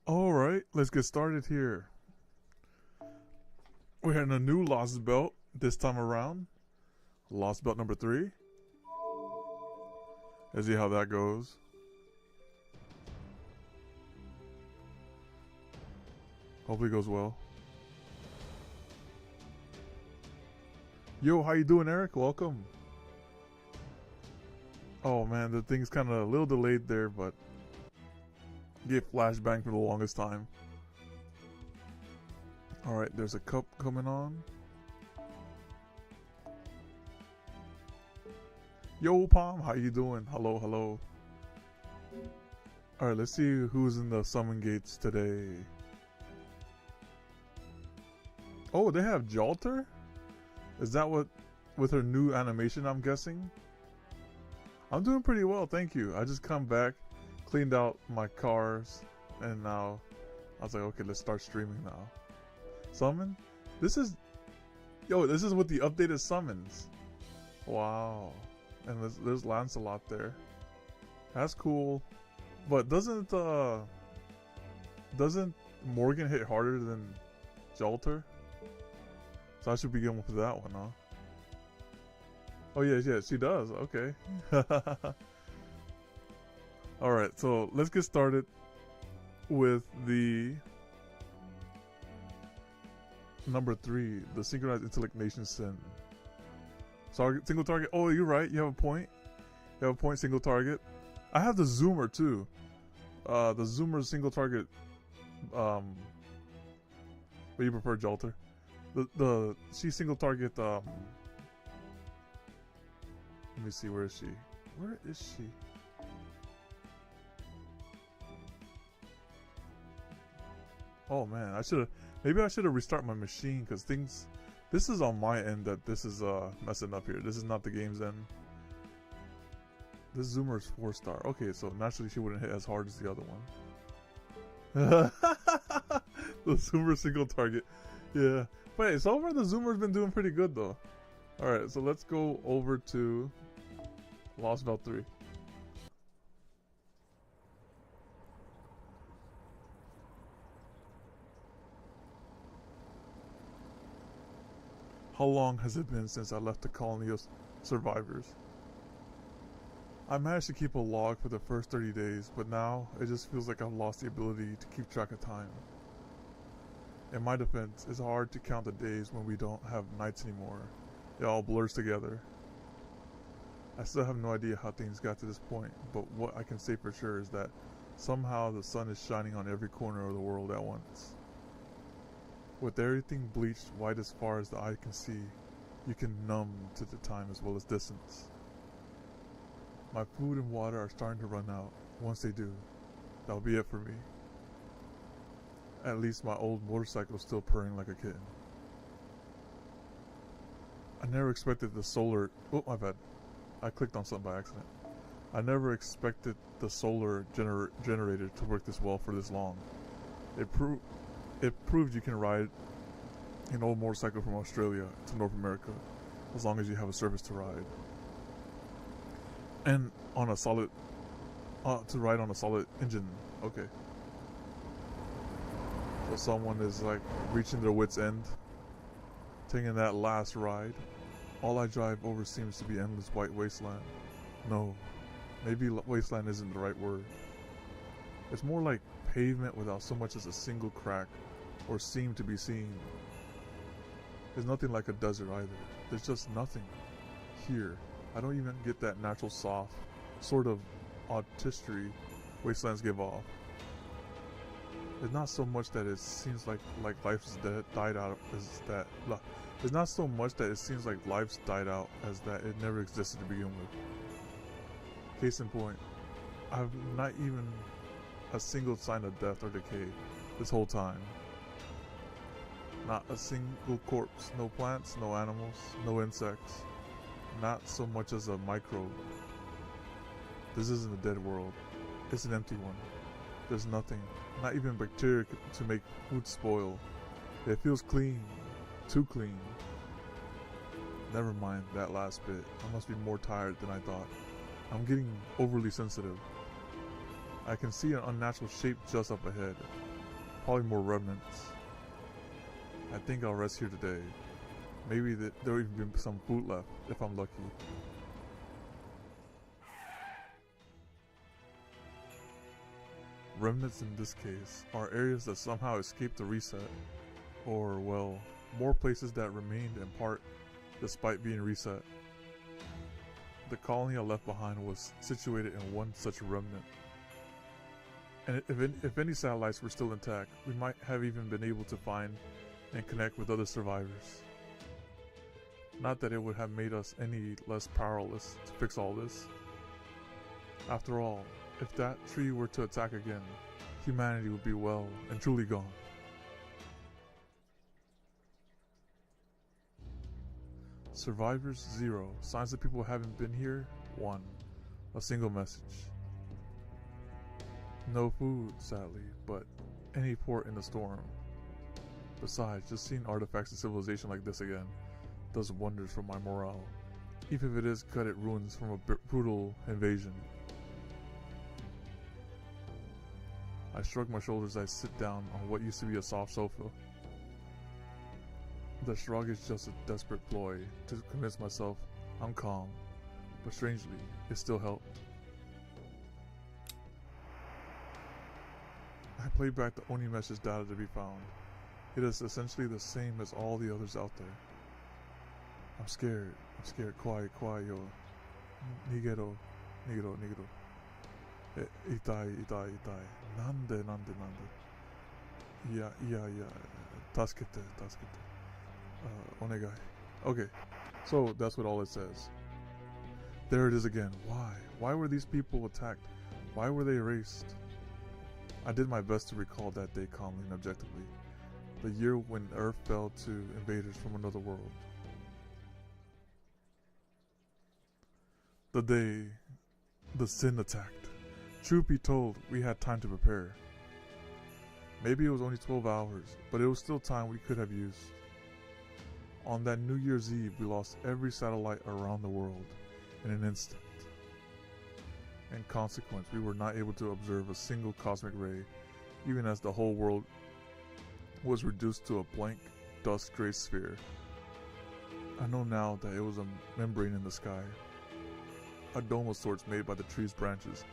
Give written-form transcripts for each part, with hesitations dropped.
Alright, let's get started here. We're in a new Lost Belt this time around. Lostbelt number 3. Let's see how that goes. Hopefully it goes well. Yo, how you doing, Eric? Welcome. Oh man, the thing's kind of a little delayed there, but get flashbang for the longest time. Alright, there's a cup coming on. Yo, Palm, how you doing? Hello, hello. Alright, let's see who's in the summon gates today. Oh, they have Jalter? Is that what, with her new animation, I'm guessing? I'm doing pretty well, thank you. I just come back, cleaned out my cars, and now I was like, okay, let's start streaming now. Summon? This is with the updated summons. Wow. And there's Lancelot there. That's cool. But doesn't Morgan hit harder than Jalter? So I should begin with that one, huh? Oh yeah, she does. Okay. Alright, so let's get started with the number 3, the synchronized intellect nation sin. Single target. Oh, you're right. You have a point. You have a point. Single target. I have the zoomer too. The zoomer single target. But you prefer Jalter. She single target. Let me see. Where is she? Where is she? Oh man, maybe I should have restart my machine because things. This is on my end that this is messing up here. This is not the game's end. This zoomer is 4-star. Okay, so naturally she wouldn't hit as hard as the other one. The zoomer single target. Yeah. Wait, so far the zoomer's been doing pretty good though. Alright, so let's go over to Lostbelt 3. How long has it been since I left the colony of survivors? I managed to keep a log for the first 30 days, but now it just feels like I've lost the ability to keep track of time. In my defense, it's hard to count the days when we don't have nights anymore. It all blurs together. I still have no idea how things got to this point, but what I can say for sure is that somehow the sun is shining on every corner of the world at once. With everything bleached white as far as the eye can see, you can numb to the time as well as distance. My food and water are starting to run out. Once they do, that'll be it for me. At least my old motorcycle is still purring like a kitten. I never expected the solar... Oh, my bad. I clicked on something by accident. I never expected the solar generator to work this well for this long. It proved you can ride an old motorcycle from Australia to North America as long as you have a surface to ride. And on a solid... to ride on a solid engine. Okay. So someone is like reaching their wit's end, taking that last ride. All I drive over seems to be endless white wasteland. No, maybe wasteland isn't the right word. It's more like pavement without so much as a single crack or seam to be seen. There's nothing like a desert either. There's just nothing here. I don't even get that natural soft, sort of artistry wastelands give off. It's not so much that it seems like life's died out as that. It's not so much that it seems like life's died out as that it never existed to begin with. Case in point, I've not even a single sign of death or decay this whole time. Not a single corpse, no plants, no animals, no insects, not so much as a microbe. This isn't a dead world, it's an empty one. There's nothing, not even bacteria to make food spoil. It feels clean, too clean. Never mind that last bit. I must be more tired than I thought. I'm getting overly sensitive. I can see an unnatural shape just up ahead. Probably more remnants. I think I'll rest here today. Maybe there'll even be some food left, if I'm lucky. Remnants in this case are areas that somehow escaped the reset, or, well, more places that remained in part despite being reset. The colony I left behind was situated in one such remnant. And if any satellites were still intact, we might have even been able to find and connect with other survivors. Not that it would have made us any less powerless to fix all this. After all, if that tree were to attack again, humanity would be well and truly gone. Survivors 0. Signs that people haven't been here 1. A single message. No food, sadly, but any port in the storm. Besides, just seeing artifacts of civilization like this again does wonders for my morale, even if it is gutted ruins from a brutal invasion. I shrug my shoulders as I sit down on what used to be a soft sofa. The shrug is just a desperate ploy to convince myself I'm calm, but strangely, it still helped. I played back the only message data to be found. It is essentially the same as all the others out there. I'm scared. Quiet, yo. Nigero. Itai. Nande. Yeah. Tasukete. Onegai. Okay, so that's what all it says. There it is again. Why? Why were these people attacked? Why were they erased? I did my best to recall that day calmly and objectively. The year when Earth fell to invaders from another world. The day the sin attacked. Truth be told, we had time to prepare. Maybe it was only 12 hours, but it was still time we could have used. On that New Year's Eve, we lost every satellite around the world in an instant. In consequence, we were not able to observe a single cosmic ray, even as the whole world was reduced to a blank, dust-gray sphere. I know now that it was a membrane in the sky, a dome of sorts made by the tree's branches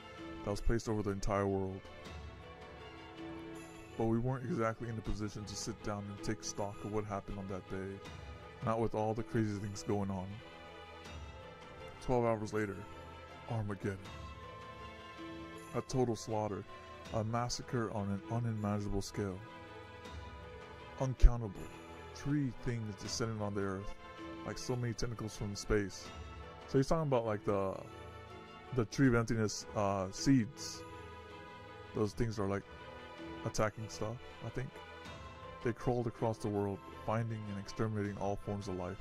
that was placed over the entire world. But we weren't exactly in the position to sit down and take stock of what happened on that day, not with all the crazy things going on. 12 hours later, Armageddon. A total slaughter, a massacre on an unimaginable scale. Uncountable, 3 things descending on the earth, like so many tentacles from space. So he's talking about like the tree of emptiness seeds. Those things are like attacking stuff, I think. They crawled across the world, finding and exterminating all forms of life,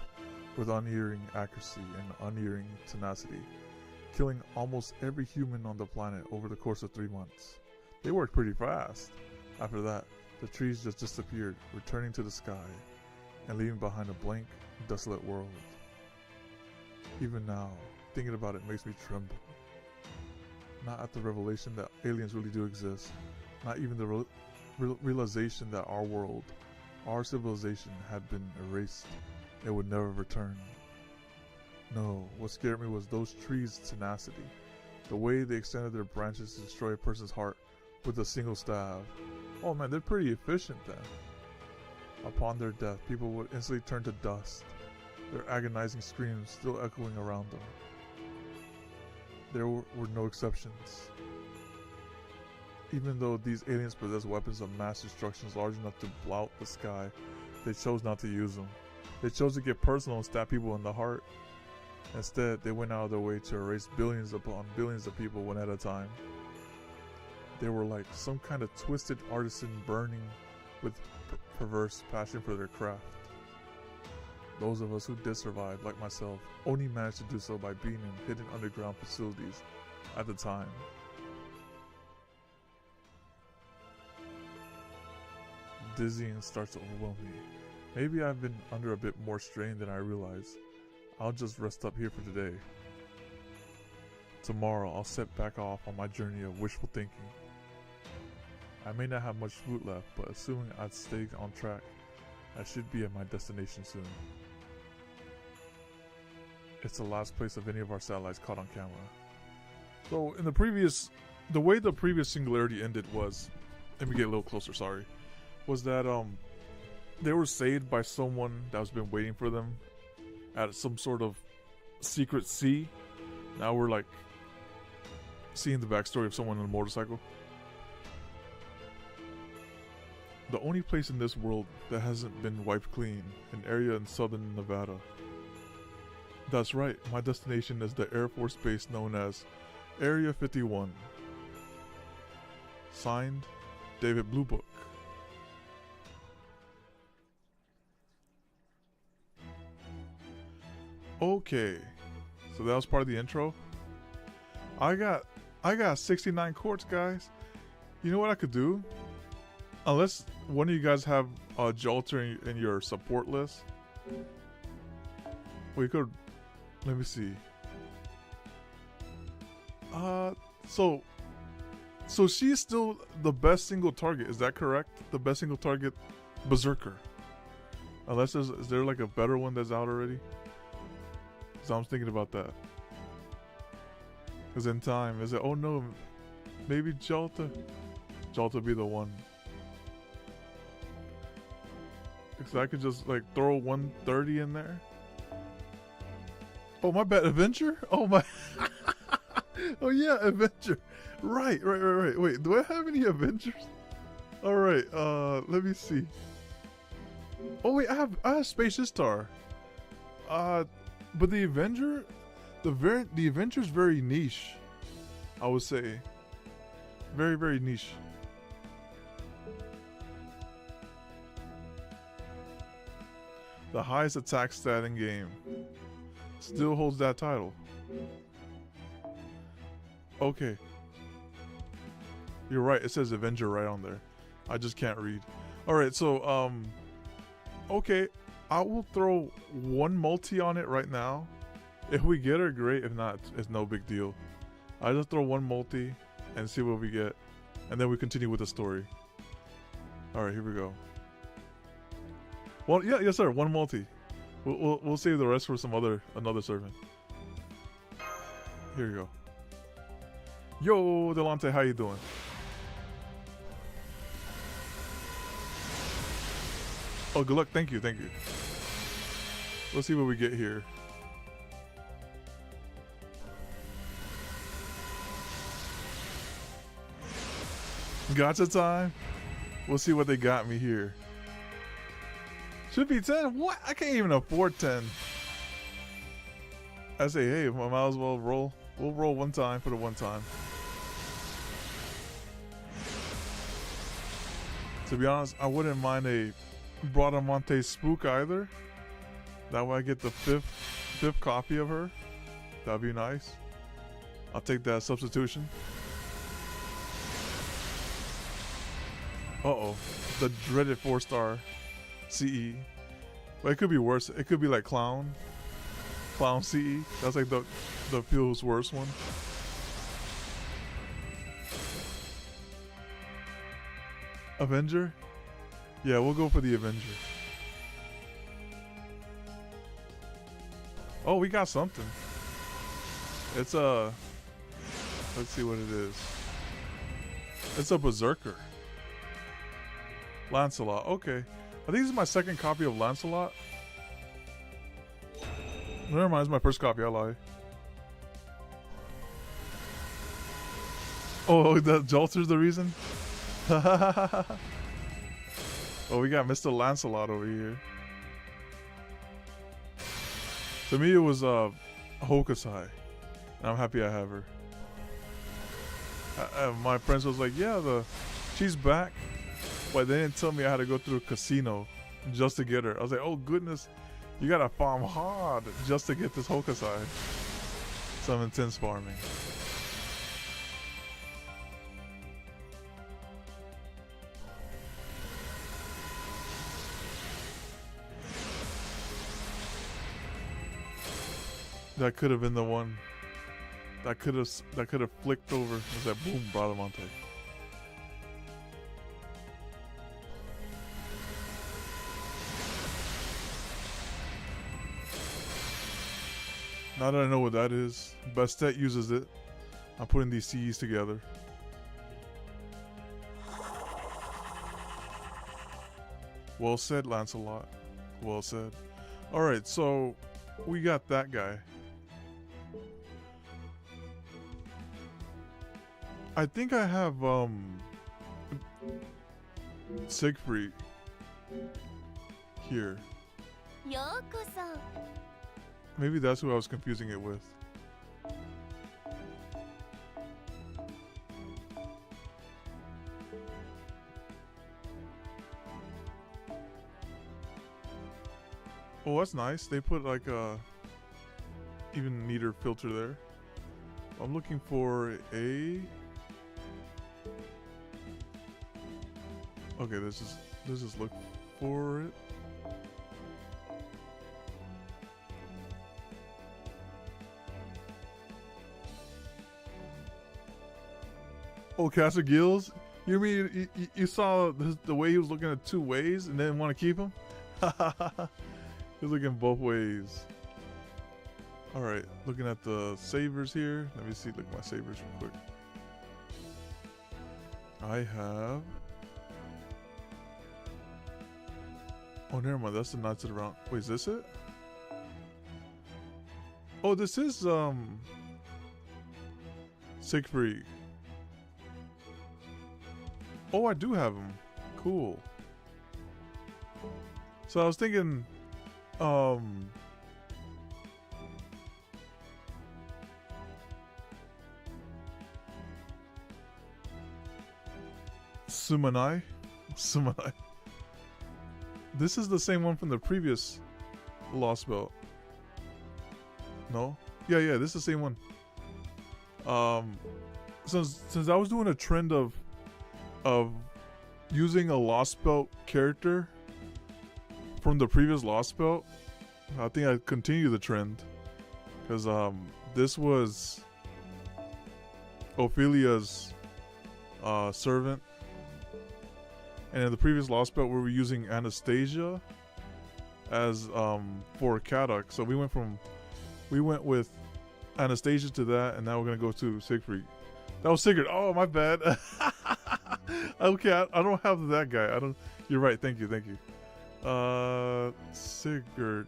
with unerring accuracy and unerring tenacity, killing almost every human on the planet over the course of 3 months. They worked pretty fast. After that, the trees just disappeared, returning to the sky, and leaving behind a blank, desolate world. Even now, thinking about it makes me tremble. Not at the revelation that aliens really do exist, not even the realization that our world, our civilization had been erased and would never return. No, what scared me was those trees' tenacity, the way they extended their branches to destroy a person's heart with a single stab. Oh man, they're pretty efficient then. Upon their death, people would instantly turn to dust, their agonizing screams still echoing around them. There were no exceptions. Even though these aliens possess weapons of mass destruction large enough to blow out the sky, they chose not to use them. They chose to get personal and stab people in the heart. Instead, they went out of their way to erase billions upon billions of people one at a time. They were like some kind of twisted artisan burning with perverse passion for their craft. Those of us who did survive, like myself, only managed to do so by being in hidden underground facilities at the time. Dizzying starts to overwhelm me. Maybe I've been under a bit more strain than I realize. I'll just rest up here for today. Tomorrow I'll set back off on my journey of wishful thinking. I may not have much food left, but assuming I'd stay on track, I should be at my destination soon. It's the last place of any of our satellites caught on camera. So in the way the previous singularity ended was, let me get a little closer, sorry, was that they were saved by someone that's been waiting for them at some sort of secret sea. Now we're like seeing the backstory of someone on a motorcycle. The only place in this world that hasn't been wiped clean, an area in southern Nevada. That's right, my destination is the Air Force Base known as Area 51. Signed, David Blue Book. Okay, so that was part of the intro. I got 69 quartz, guys. You know what I could do? Unless one of you guys have a Jolter in your support list, we could. Let me see. So she's still the best single target. Is that correct? The best single target, Berserker. Unless is there like a better one that's out already? So I'm thinking about that. Cause in time, is it? Oh no, maybe Jolta be the one. Cause I could just like throw 130 in there. Oh my bad, Avenger? Oh my. Oh yeah, Avenger. Right. Wait, do I have any Avengers? All right. Let me see. Oh wait, I have Space Star. But the Avenger, the Avenger's very niche. I would say. Very, very niche. The highest attack stat in game. Still holds that title. Okay. You're right, it says Avenger right on there. I just can't read. Alright, so, okay. I will throw one multi on it right now. If we get her, great. If not, it's no big deal. I just throw one multi and see what we get. And then we continue with the story. Alright, here we go. Well, yeah, yes sir, one multi. We'll save the rest for another servant. Here you go. Yo, Delante, how you doing? Oh, good luck. Thank you. Let's see what we get here. Gotcha time. We'll see what they got me here. Should be 10. What? I can't even afford 10. I say, hey, I might as well roll. We'll roll one time for the one time. To be honest, I wouldn't mind a Bradamante Spook either. That way I get the fifth copy of her. That'd be nice. I'll take that substitution. Uh-oh. The dreaded 4-star CE. But it could be worse. It could be like Clown CE. That's like the feels worse one. Avenger? Yeah, we'll go for the Avenger. Oh, we got something. It's a... Let's see what it is. It's a Berserker. Lancelot, okay. I think this is my second copy of Lancelot. Never mind, it's my first copy, I lie. Oh, that Jolter's the reason? Oh, we got Mr. Lancelot over here. To me, it was Hokusai. I'm happy I have her. My friends was like, yeah, she's back. But they didn't tell me I had to go through a casino just to get her. I was like, oh goodness, you gotta farm hard just to get this Hokusai. Some intense farming. That could have been the one. That could have flicked over. It was that boom, Bradamante. Now that I know what that is, Bastet uses it. I'm putting these CEs together. Well said, Lancelot. Well said. Alright, so we got that guy. I think I have Siegfried here. Maybe that's who I was confusing it with. Oh, that's nice. They put like a even neater filter there. I'm looking for a. Okay, let's just look for it. Oh, Caster Gills? You mean you saw the way he was looking at two ways and didn't want to keep him? He's looking both ways. Alright, looking at the savers here. Let me see, look at my savers real quick. I have... Oh, never mind, that's the Knights of the Round. Wait, is this it? Oh, this is, Siegfried. Oh, I do have him. Cool. So I was thinking, Sumanai. This is the same one from the previous Lostbelt. No? Yeah, this is the same one. Since I was doing a trend of using a Lostbelt character from the previous Lostbelt, I think I'd continue the trend. Because this was Ophelia's servant. And in the previous Lostbelt, we were using Anastasia as for Kadok. So we went with Anastasia to that, and now we're gonna go to Siegfried. That was Sigurd. Oh, my bad. Okay, I don't have that guy. I don't. You're right. Thank you. Sigurd.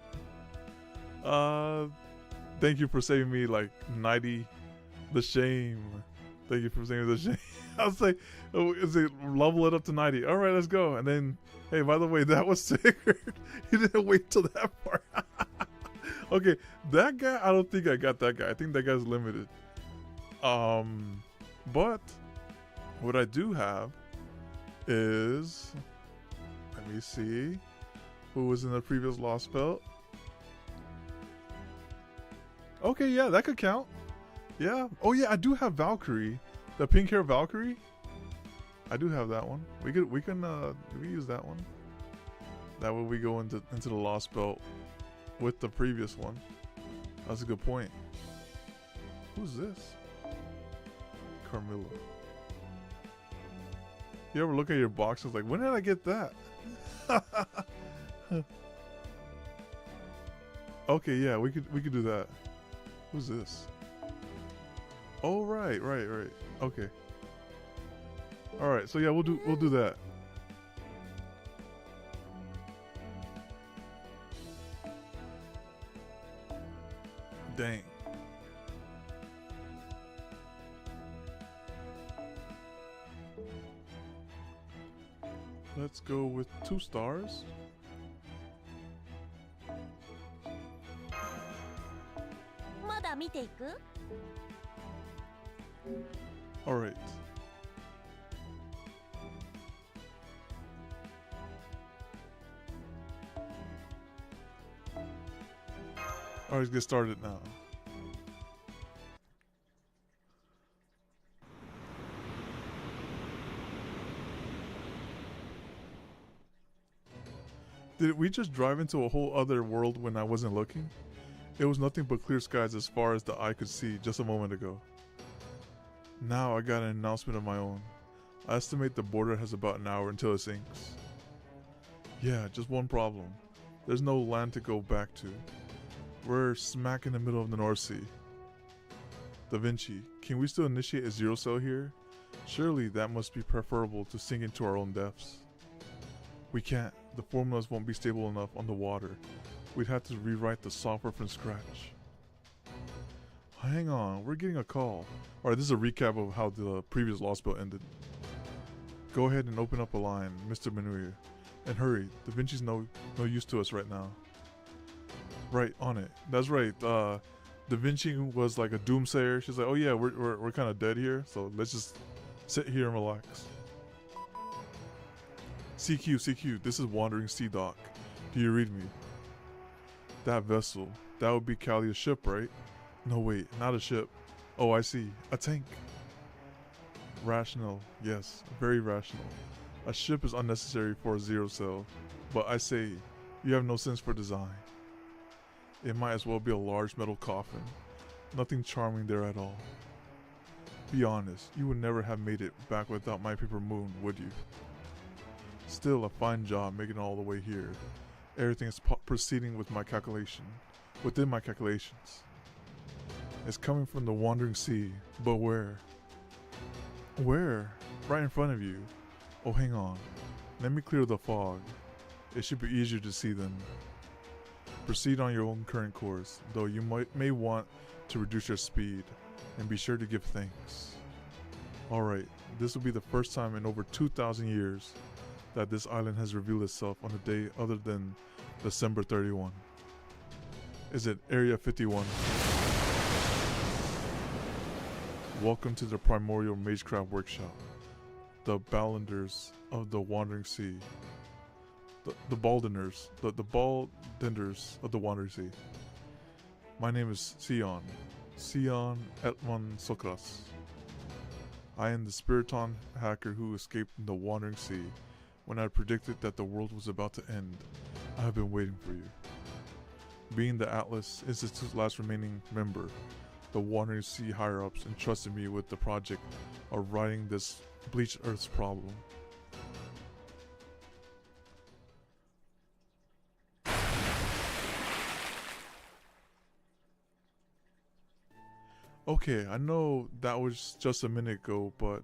Thank you for saving me like 90. The shame. Thank you for saving me the shame. I was like, oh, is it level it up to 90? All right, let's go. And then, hey, by the way, that was Sigurd. He didn't wait till that part. Okay, that guy, I don't think I got that guy. I think that guy's limited. But what I do have is, let me see, who was in the previous Lostbelt. Okay, yeah, that could count. Yeah. Oh yeah, I do have Valkyrie, the pink hair Valkyrie. I do have that one. We can use that one. That way we go into the Lostbelt with the previous one. That's a good point. Who's this? Carmilla. You ever look at your boxes like, when did I get that? Okay, yeah, we could do that. Who's this? Oh, right. Okay. All right, so yeah, we'll do that. Dang. Let's go with 2 stars. All right. All right, let's get started now. Did we just drive into a whole other world when I wasn't looking? It was nothing but clear skies as far as the eye could see just a moment ago. Now I got an announcement of my own. I estimate the border has about an hour until it sinks. Yeah, just one problem. There's no land to go back to. We're smack in the middle of the North Sea. Da Vinci, can we still initiate a zero cell here? Surely that must be preferable to sink into our own depths. We can't. The formulas won't be stable enough on the water. We'd have to rewrite the software from scratch. Hang on, we're getting a call. Alright, this is a recap of how the previous Lostbelt ended. Go ahead and open up a line, Mr. Manuia. And hurry, Da Vinci's no use to us right now. Right, on it. That's right, Da Vinci was like a doomsayer. She's like, oh yeah, we're kind of dead here, so let's just sit here and relax. CQ, this is Wandering Sea Dock. Do you read me? That vessel, that would be Callia's ship, right? No wait, not a ship. Oh, I see, a tank. Rational, yes, very rational. A ship is unnecessary for a zero cell, but I say, you have no sense for design. It might as well be a large metal coffin. Nothing charming there at all. Be honest, you would never have made it back without my paper moon, would you? Still a fine job making it all the way here. Everything is proceeding with within my calculations. It's coming from the wandering sea, but where? Where? Right in front of you. Oh, hang on. Let me clear the fog. It should be easier to see then. Proceed on your own current course, though you may want to reduce your speed, and be sure to give thanks. Alright, this will be the first time in over 2,000 years that this island has revealed itself on a day other than December 31. Is it Area 51? Welcome to the Primordial Magecraft Workshop, the Ballanders of the Wandering Sea. The Baldenders of the Wandering Sea. My name is Sion Etman Sokras. I am the Spiriton hacker who escaped from the Wandering Sea when I predicted that the world was about to end. I have been waiting for you. Being the Atlas Institute's last remaining member, the Wandering Sea higher-ups entrusted me with the project of righting this bleached Earth's problem. Okay, I know that was just a minute ago, but...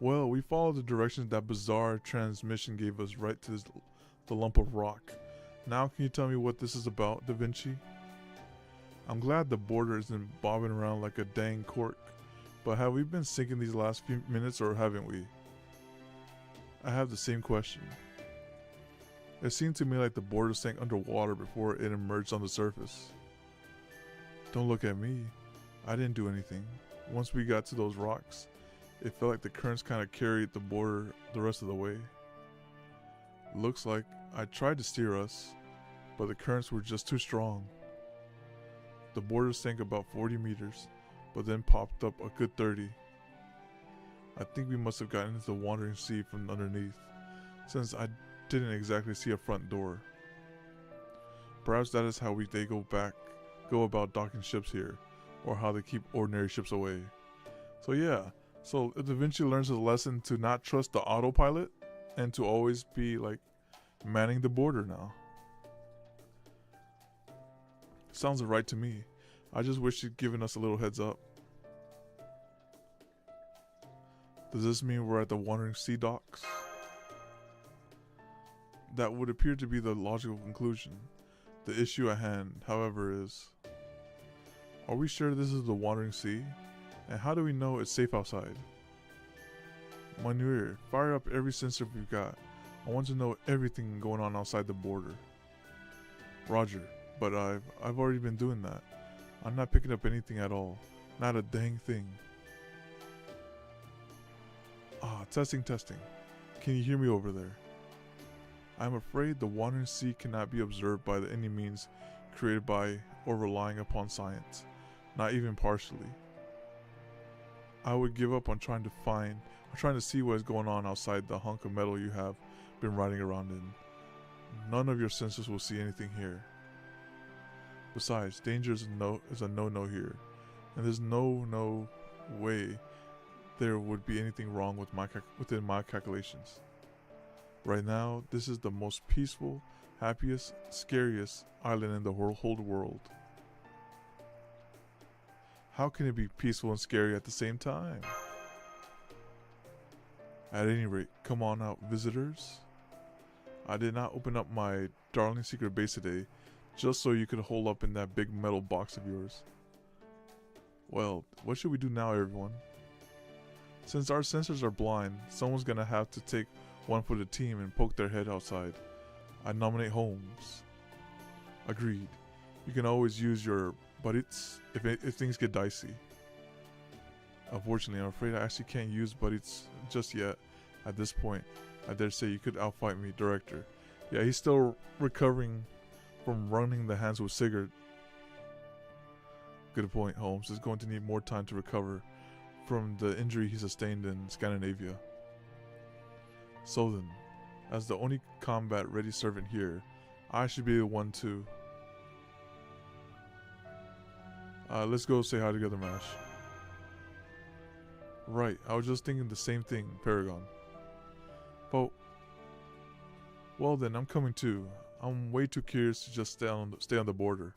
Well, we followed the directions that bizarre transmission gave us right to the lump of rock. Now can you tell me what this is about, Da Vinci? I'm glad the border isn't bobbing around like a dang cork, but have we been sinking these last few minutes or haven't we? I have the same question. It seemed to me like the border sank underwater before it emerged on the surface. Don't look at me. I didn't do anything. Once we got to those rocks, it felt like the currents kind of carried the border the rest of the way. Looks like I tried to steer us, but the currents were just too strong. The border sank about 40 meters, but then popped up a good 30. I think we must have gotten into the wandering sea from underneath, since I didn't exactly see a front door. Perhaps that is how they go about docking ships here, or how they keep ordinary ships away. So yeah, so Da Vinci learns his lesson to not trust the autopilot, and to always be like manning the border now. Sounds right to me. I just wish she'd given us a little heads up. Does this mean we're at the Wandering Sea docks? That would appear to be the logical conclusion. The issue at hand, however, is... Are we sure this is the Wandering Sea? And how do we know it's safe outside? Manuia, fire up every sensor we've got. I want to know everything going on outside the border. Roger, but I've already been doing that. I'm not picking up anything at all. Not a dang thing. Testing. Can you hear me over there? I'm afraid the Wandering Sea cannot be observed by any means created by or relying upon science, not even partially. I would give up on trying to see what is going on outside the hunk of metal you have been riding around in. None of your senses will see anything here. Besides, danger is a no-no here, and there's no way there would be anything wrong with within my calculations. Right now, this is the most peaceful, Happiest, scariest island in the whole world. How can it be peaceful and scary at the same time? At any rate, come on out, visitors. I did not open up my darling secret base today just so you could hole up in that big metal box of yours. Well, what should we do now, everyone? Since our sensors are blind, someone's gonna have to take one for the team and poke their head outside. I nominate Holmes. Agreed. You can always use your buddies if things get dicey. Unfortunately, I'm afraid I actually can't use buddies just yet. At this point, I dare say you could outfight me, Director. Yeah, he's still recovering from running the hands with Sigurd. Good point, Holmes is going to need more time to recover from the injury he sustained in Scandinavia. So then, as the only combat-ready servant here, I should be the one to... let's go say hi together, Mash. Right, I was just thinking the same thing, Paragon. But... well then, I'm coming too. I'm way too curious to just stay on the border.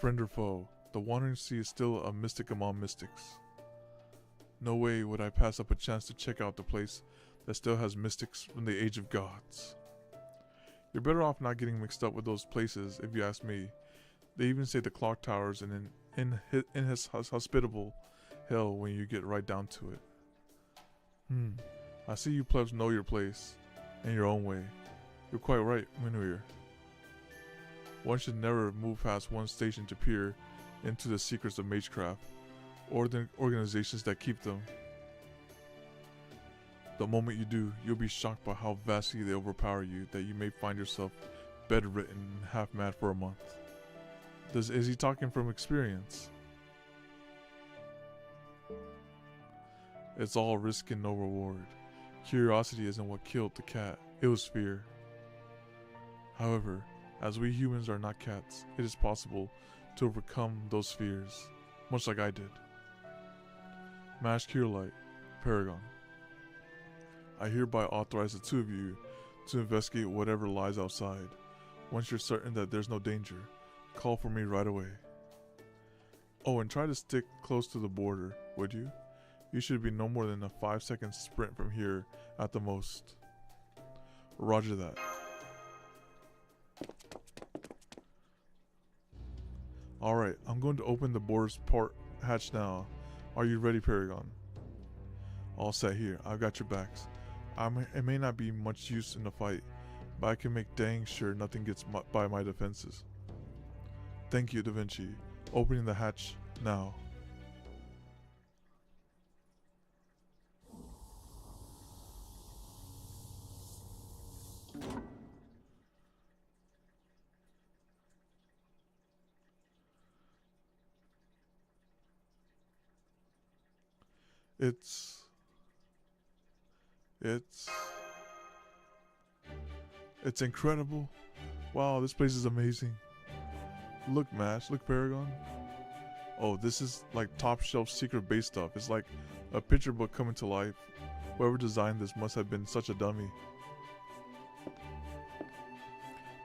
Friend or foe, the Wandering Sea is still a mystic among mystics. No way would I pass up a chance to check out the place that still has mystics from the Age of Gods. You're better off not getting mixed up with those places, if you ask me. They even say the clock tower's in his hospitable hell when you get right down to it. I see you plebs know your place, in your own way. You're quite right, Minuir. One should never move past one station to peer into the secrets of magecraft, or the organizations that keep them. The moment you do, you'll be shocked by how vastly they overpower you that you may find yourself bedridden and half mad for a month. Is he talking from experience? It's all risk and no reward. Curiosity isn't what killed the cat, it was fear. However, as we humans are not cats, it is possible to overcome those fears, much like I did. Mash Cure Light, Paragon. I hereby authorize the two of you to investigate whatever lies outside. Once you're certain that there's no danger, call for me right away. Oh, and try to stick close to the border, would you? You should be no more than a 5-second sprint from here at the most. Roger that. Alright, I'm going to open the border's port hatch now. Are you ready, Paragon? All set here. I've got your backs. It may not be much use in the fight, but I can make dang sure nothing gets by my defenses. Thank you, Da Vinci. Opening the hatch now. It's incredible. Wow, this place is amazing. Look, Mash, look, Paragon. Oh, this is like top shelf secret base stuff. It's like a picture book coming to life. Whoever designed this must have been such a dummy.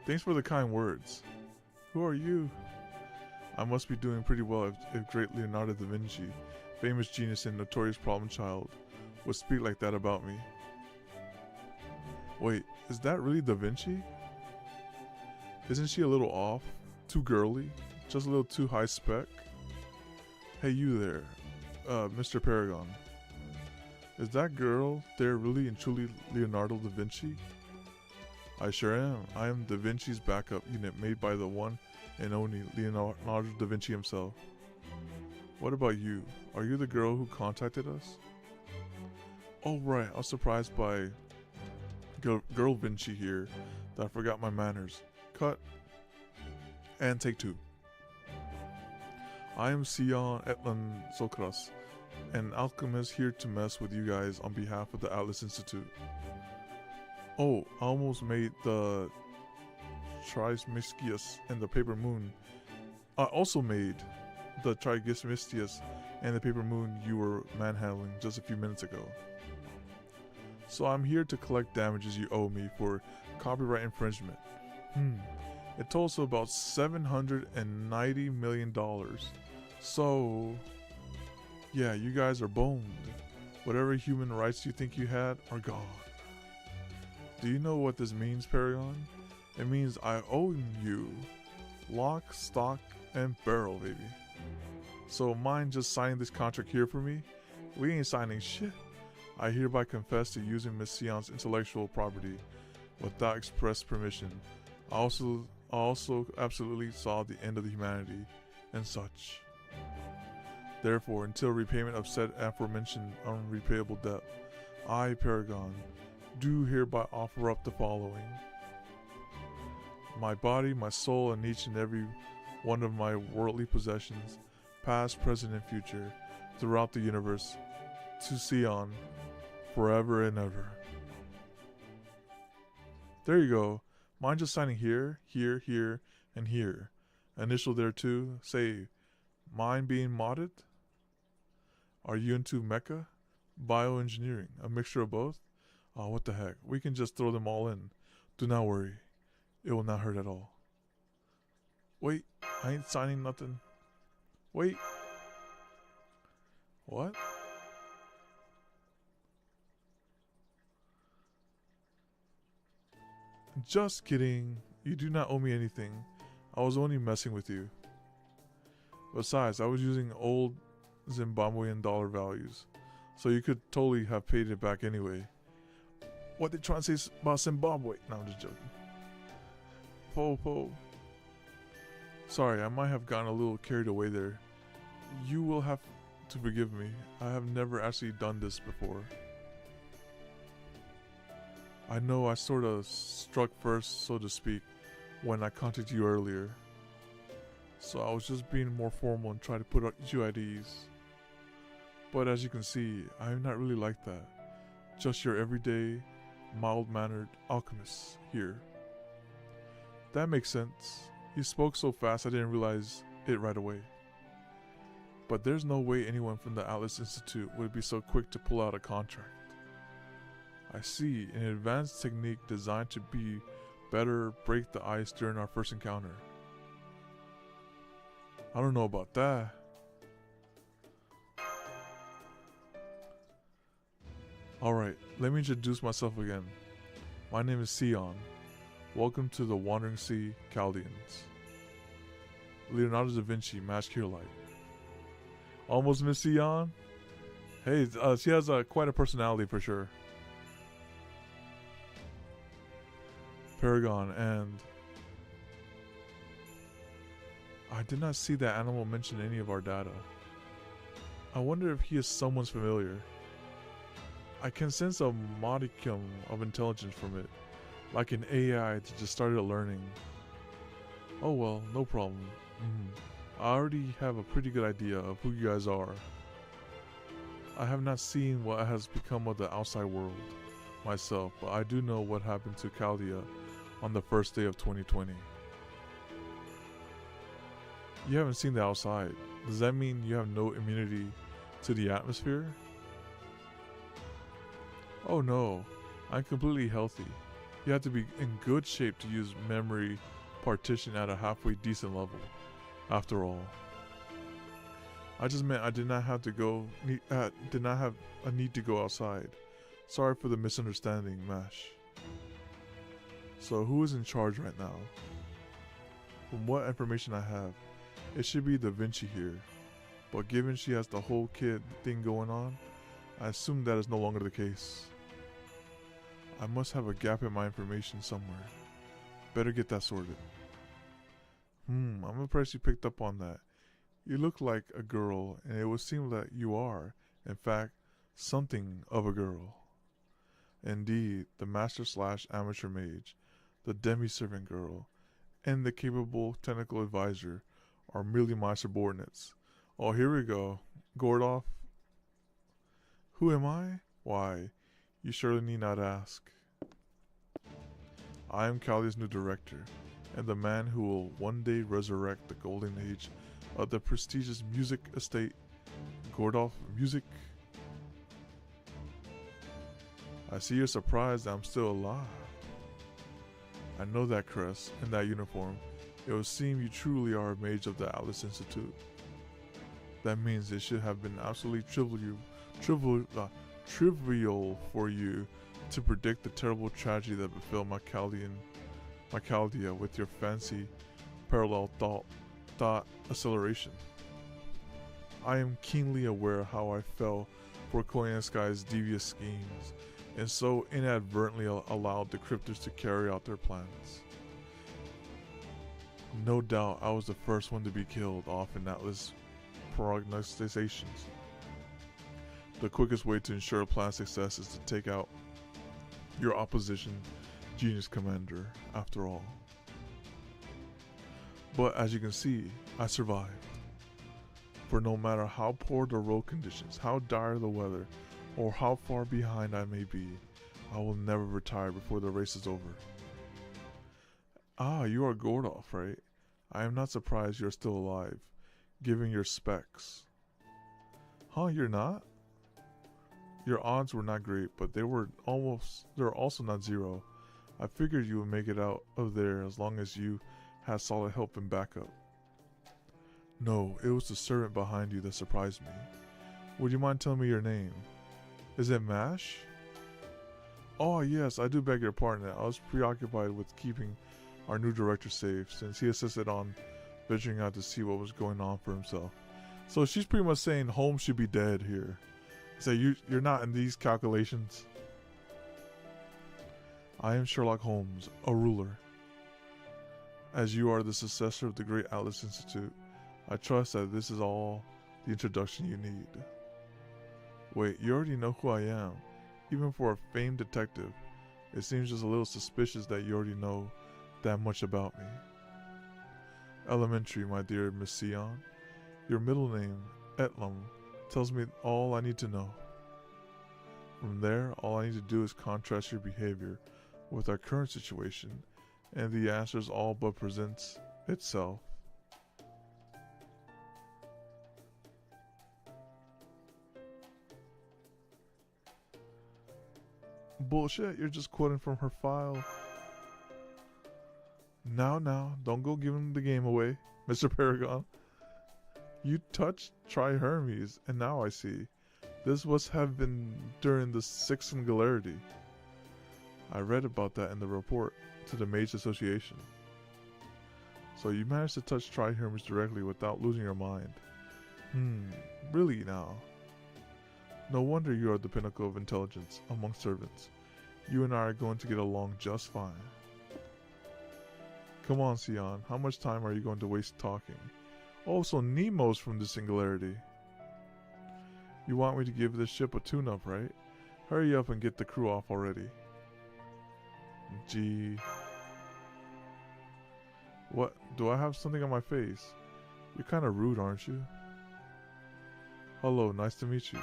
Thanks for the kind words. Who are you? I must be doing pretty well if great Leonardo da Vinci, famous genius and notorious problem child, would speak like that about me. Wait, is that really Da Vinci? Isn't she a little off? Too girly? Just a little too high spec? Hey you there, Mr. Paragon. Is that girl there really and truly Leonardo da Vinci? I sure am. I am Da Vinci's backup unit made by the one and only Leonardo da Vinci himself. What about you? Are you the girl who contacted us? Oh right, I was surprised by Girl Vinci here that I forgot my manners. Cut. And take two. I am Sion Etlan Sokras, an alchemist here to mess with you guys on behalf of the Atlas Institute. Oh, I almost made the Trismegistus and the Paper Moon. I also made the Trismegistus and the Paper Moon you were manhandling just a few minutes ago. So I'm here to collect damages you owe me for copyright infringement. It totals to about $790 million. So, yeah, you guys are boned. Whatever human rights you think you had are gone. Do you know what this means, Paragon? It means I owe you lock, stock, and barrel, baby. So mind just signing this contract here for me? We ain't signing shit. I hereby confess to using Miss Sion's intellectual property without express permission. I also absolutely saw the end of the humanity and such. Therefore, until repayment of said aforementioned unrepayable debt, I, Paragon, do hereby offer up the following: my body, my soul, and each and every one of my worldly possessions, past, present, and future, throughout the universe, to Sion, forever and ever. There you go. Mine just signing here, here, here, and here. Initial there too. Say, mine being modded? Are you into mecha? Bioengineering? A mixture of both? Oh, what the heck. We can just throw them all in. Do not worry. It will not hurt at all. Wait, I ain't signing nothing. Wait. What? Just kidding. You do not owe me anything. I was only messing with you. Besides, I was using old Zimbabwean dollar values, so you could totally have paid it back anyway. What they trying to say about Zimbabwe? No, I'm just joking. Po. Sorry, I might have gotten a little carried away there. You will have to forgive me. I have never actually done this before. I know I sort of struck first, so to speak, when I contacted you earlier. So I was just being more formal and trying to put you at ease. But as you can see, I'm not really like that. Just your everyday, mild-mannered alchemist here. That makes sense. You spoke so fast I didn't realize it right away. But there's no way anyone from the Atlas Institute would be so quick to pull out a contract. I see, an advanced technique designed to be better break the ice during our first encounter. I don't know about that. Alright, let me introduce myself again. My name is Sion. Welcome to the Wandering Sea Chaldeans. Leonardo da Vinci, Mask Here Light. Almost Miss Sion? Hey, she has quite a personality for sure. Paragon, and I did not see that animal mention any of our data. I wonder if he is someone's familiar. I can sense a modicum of intelligence from it, like an AI that just started learning. Oh well, no problem. I already have a pretty good idea of who you guys are. I have not seen what has become of the outside world myself, but I do know what happened to Chaldea on the first day of 2020. You haven't seen the outside. Does that mean you have no immunity to the atmosphere? Oh no, I'm completely healthy. You have to be in good shape to use memory partition at a halfway decent level. After all, I just meant I did not have a need to go outside. Sorry for the misunderstanding, Mash. So who is in charge right now? From what information I have, it should be Da Vinci here. But given she has the whole kid thing going on, I assume that is no longer the case. I must have a gap in my information somewhere. Better get that sorted. I'm impressed you picked up on that. You look like a girl, and it would seem that you are, in fact, something of a girl. Indeed, the master/amateur mage, the demi-servant girl, and the capable technical advisor are merely my subordinates. Oh, here we go. Gordoff. Who am I? Why, you surely need not ask. I am Callia's new director, and the man who will one day resurrect the golden age of the prestigious music estate, Gordoff Music. I see you're surprised that I'm still alive. I know that crest and that uniform. It would seem you truly are a mage of the Atlas Institute. That means it should have been absolutely trivial for you to predict the terrible tragedy that befell my Chaldea with your fancy parallel thought acceleration. I am keenly aware how I fell for Koyanskai's devious schemes, and so inadvertently allowed the cryptors to carry out their plans. No doubt I was the first one to be killed off in Atlas prognostications. The quickest way to ensure plan success is to take out your opposition genius commander, after all. But as you can see, I survived. For no matter how poor the road conditions, how dire the weather, or how far behind I may be, I will never retire before the race is over. Ah, you are Gordolf, right? I am not surprised you're still alive, given your specs. Huh, you're not? Your odds were not great, but they were also not zero. I figured you would make it out of there as long as you had solid help and backup. No, it was the servant behind you that surprised me. Would you mind telling me your name? Is it Mash? Oh yes, I do beg your pardon. I was preoccupied with keeping our new director safe, since he insisted on venturing out to see what was going on for himself. So she's pretty much saying Holmes should be dead here. So you're not in these calculations. I am Sherlock Holmes, a ruler. As you are the successor of the great Atlas Institute, I trust that this is all the introduction you need. Wait, you already know who I am. Even for a famed detective, it seems just a little suspicious that you already know that much about me. Elementary, my dear Miss Sion. Your middle name, Etlum, tells me all I need to know. From there, all I need to do is contrast your behavior with our current situation, and the answers all but presents itself. Bullshit, you're just quoting from her file. Now, don't go giving the game away, Mr. Paragon. You touched Tri-Hermes, and now I see. This must have been during the Sixth Singularity. I read about that in the report to the Mage Association. So you managed to touch Tri-Hermes directly without losing your mind. Really now? No wonder you are the pinnacle of intelligence among servants. You and I are going to get along just fine. Come on, Sion. How much time are you going to waste talking? Oh, so Nemo's from the Singularity. You want me to give this ship a tune-up, right? Hurry up and get the crew off already. Gee. What? Do I have something on my face? You're kind of rude, aren't you? Hello, nice to meet you.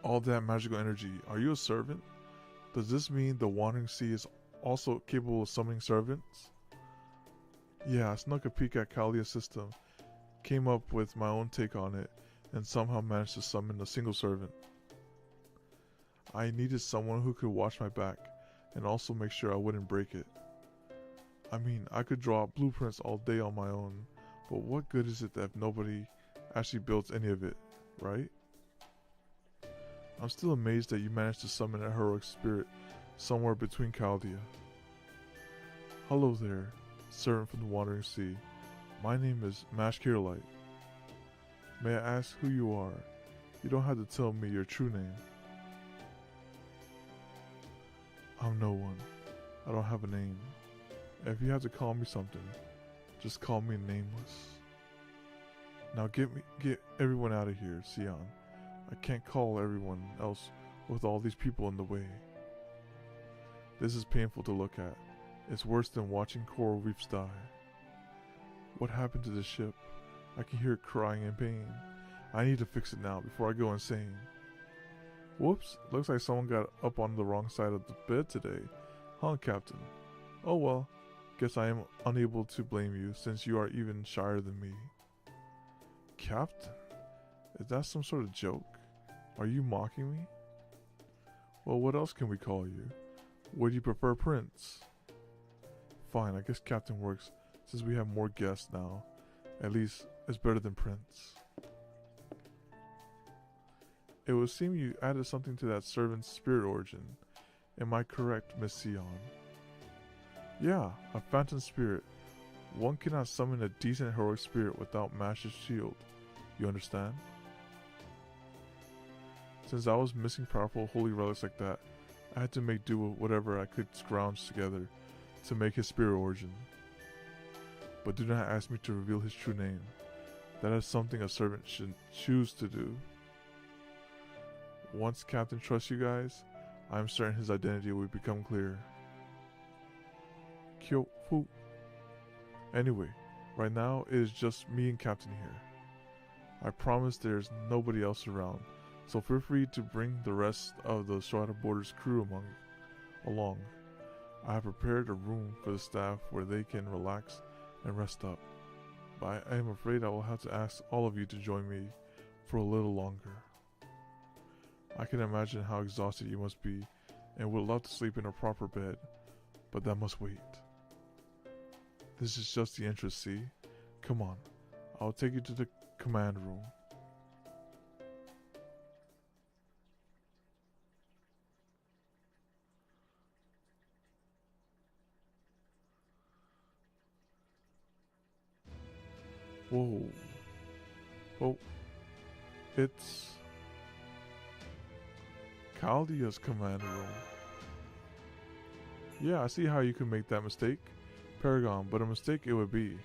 All that magical energy. Are you a servant? Does this mean the Wandering Sea is also capable of summoning servants? Yeah, I snuck a peek at Chaldeia's system, came up with my own take on it, and somehow managed to summon a single servant. I needed someone who could watch my back, and also make sure I wouldn't break it. I mean, I could draw blueprints all day on my own, but what good is it if nobody actually builds any of it, right? I'm still amazed that you managed to summon a heroic spirit somewhere between Chaldea. Hello there, servant from the Wandering Sea. My name is Mash Kirlight. May I ask who you are? You don't have to tell me your true name. I'm no one. I don't have a name. If you have to call me something, just call me Nameless. Now get everyone out of here, Sion. I can't call everyone else with all these people in the way. This is painful to look at. It's worse than watching coral reefs die. What happened to the ship? I can hear it crying in pain. I need to fix it now before I go insane. Whoops, looks like someone got up on the wrong side of the bed today. Huh, Captain? Oh well, guess I am unable to blame you since you are even shyer than me. Captain? Is that some sort of joke? Are you mocking me? Well, what else can we call you? Would you prefer Prince? Fine, I guess Captain works since we have more guests now. At least it's better than Prince. It would seem you added something to that servant's spirit origin. Am I correct, Miss Sion? Yeah, a phantom spirit. One cannot summon a decent heroic spirit without Master's shield. You understand? Since I was missing powerful holy relics like that, I had to make do with whatever I could scrounge together to make his spirit origin. But do not ask me to reveal his true name. That is something a servant should choose to do. Once Captain trusts you guys, I am certain his identity will become clear. Kyo-fu. Anyway, right now it is just me and Captain here. I promise there's nobody else around, so feel free to bring the rest of the Strata Borders crew along. I have prepared a room for the staff where they can relax and rest up, but I am afraid I will have to ask all of you to join me for a little longer. I can imagine how exhausted you must be and would love to sleep in a proper bed, but that must wait. This is just the entrance, see? Come on, I'll take you to the command room. Whoa. Oh, it's Chaldea's command room. Yeah, I see how you could make that mistake, Paragon, but a mistake it would be.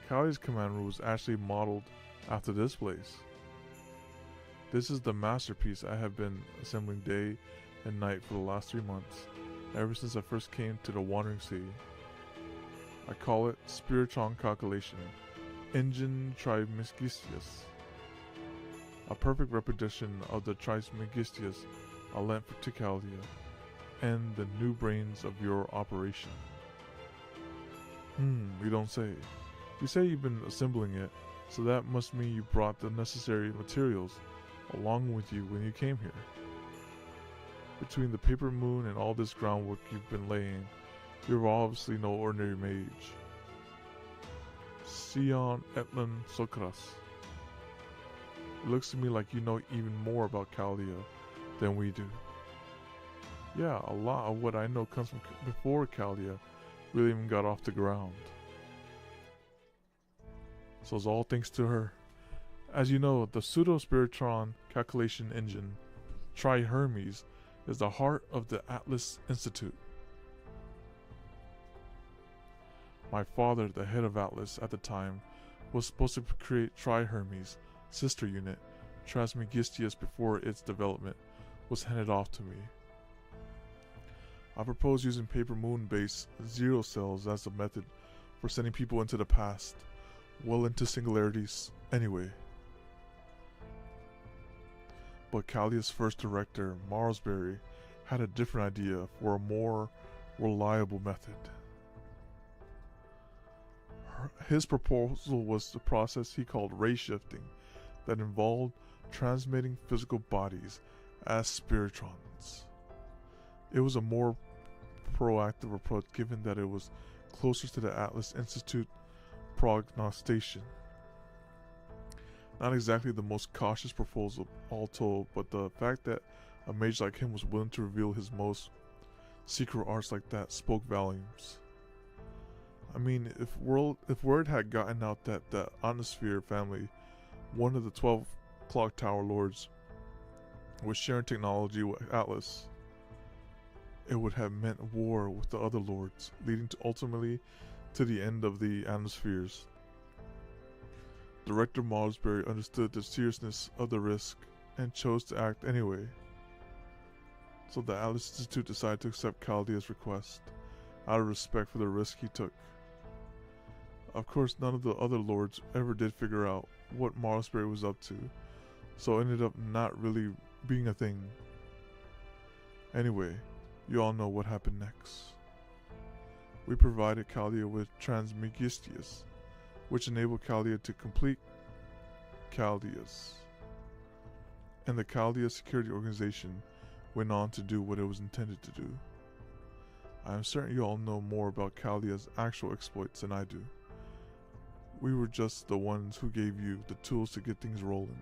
Chaldea's command room was actually modeled after this place. This is the masterpiece I have been assembling day and night for the last 3 months, ever since I first came to the Wandering Sea. I call it Spiritron Calculation, Engine Trismegistus. A perfect reproduction of the Trismegistus I lent to Chaldea, and the new brains of your operation. You don't say. You say you've been assembling it, so that must mean you brought the necessary materials along with you when you came here. Between the paper moon and all this groundwork you've been laying, you're obviously no ordinary mage. Sion Etlan Sokras. It looks to me like you know even more about Chaldea than we do. Yeah, a lot of what I know comes from before Chaldea really even got off the ground. So it's all thanks to her. As you know, the pseudo-spiritron calculation engine, Tri-Hermes, is the heart of the Atlas Institute. My father, the head of Atlas at the time, was supposed to create Tri-Hermes, sister unit, Trismegistus before its development was handed off to me. I propose using paper moon-based zero cells as a method for sending people into the past, well into singularities anyway. But Chaldea's first director, Marsbury, had a different idea for a more reliable method. His proposal was the process he called ray shifting that involved transmitting physical bodies as spiritrons. It was a more proactive approach given that it was closer to the Atlas Institute prognostication. Not exactly the most cautious proposal, all told, but the fact that a mage like him was willing to reveal his most secret arts like that spoke volumes. I mean, if word had gotten out that the Atmosphere family, one of the 12 Clock Tower Lords, was sharing technology with Atlas, it would have meant war with the other lords, leading to ultimately to the end of the Atmospheres. Director Marsbury understood the seriousness of the risk and chose to act anyway. So the Atlas Institute decided to accept Chaldea's request, out of respect for the risk he took. Of course, none of the other lords ever did figure out what Marsbury was up to, so it ended up not really being a thing. Anyway, you all know what happened next. We provided Chaldea with Trismegistus, which enabled Chaldea to complete Chaldeas. And the Chaldea Security Organization went on to do what it was intended to do. I am certain you all know more about Caldia's actual exploits than I do. We were just the ones who gave you the tools to get things rolling.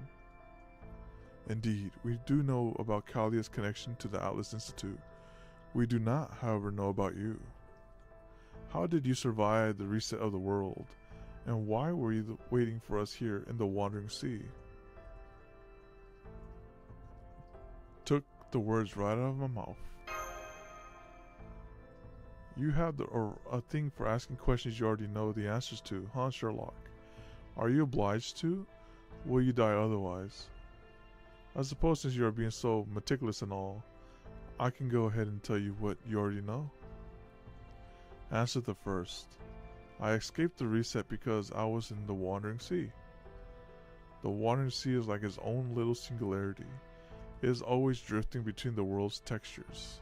Indeed, we do know about Caldia's connection to the Atlas Institute. We do not, however, know about you. How did you survive the reset of the world, and why were you waiting for us here in the Wandering Sea? Took the words right out of my mouth. You have a thing for asking questions you already know the answers to, huh, Sherlock? Are you obliged to? Will you die otherwise? I suppose since you are being so meticulous and all, I can go ahead and tell you what you already know. Answer the first. I escaped the reset because I was in the Wandering Sea. The Wandering Sea is like its own little singularity. It is always drifting between the world's textures.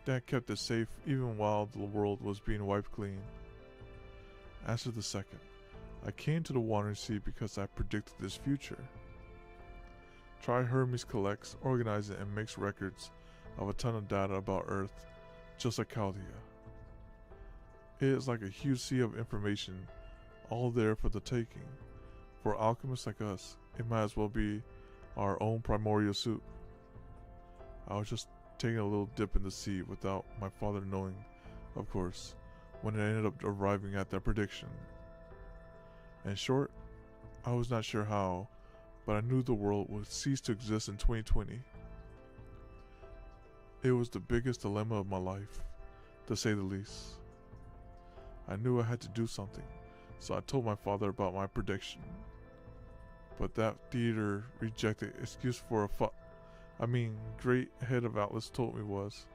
That kept it safe even while the world was being wiped clean. Answer the second. I came to the Wandering Sea because I predicted this future. Try Hermes collects, organizes, and makes records of a ton of data about Earth, just like Chaldea. It is like a huge sea of information, all there for the taking. For alchemists like us, it might as well be our own primordial soup. I was just taking a little dip in the sea without my father knowing, of course, when it ended up arriving at that prediction. In short, I was not sure how, but I knew the world would cease to exist in 2020. It was the biggest dilemma of my life, to say the least. I knew I had to do something, so I told my father about my prediction. But that theater rejected excuse for great head of Atlas told me was,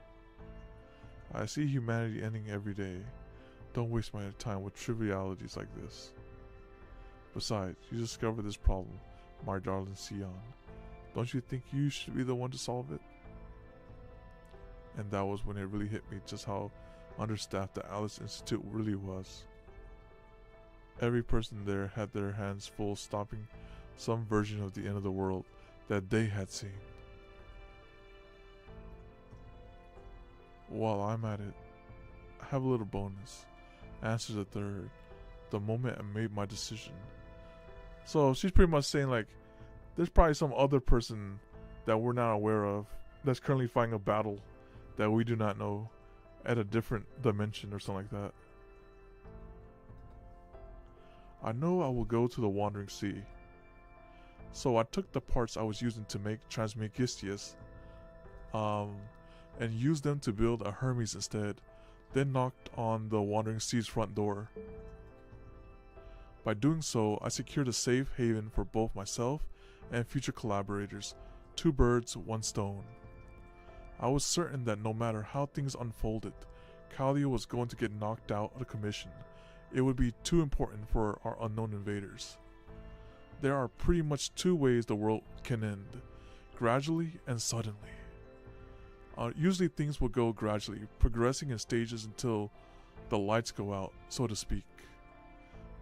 I see humanity ending every day. Don't waste my time with trivialities like this. Besides, you discovered this problem, my darling Sion. Don't you think you should be the one to solve it? And that was when it really hit me just how understaffed the Atlas Institute really was. Every person there had their hands full stopping some version of the end of the world that they had seen. While I'm at it, I have a little bonus. Answer the third. The moment I made my decision. So she's pretty much saying like, there's probably some other person that we're not aware of that's currently fighting a battle that we do not know at a different dimension or something like that. I know I will go to the Wandering Sea. So I took the parts I was using to make Transmegistius, and used them to build a Hermes instead, then knocked on the Wandering Sea's front door. By doing so, I secured a safe haven for both myself and future collaborators, 2 birds, 1 stone. I was certain that no matter how things unfolded, Chaldea was going to get knocked out of the commission. It would be too important for our unknown invaders. There are pretty much 2 ways the world can end, gradually and suddenly. Usually things will go gradually, progressing in stages until the lights go out, so to speak.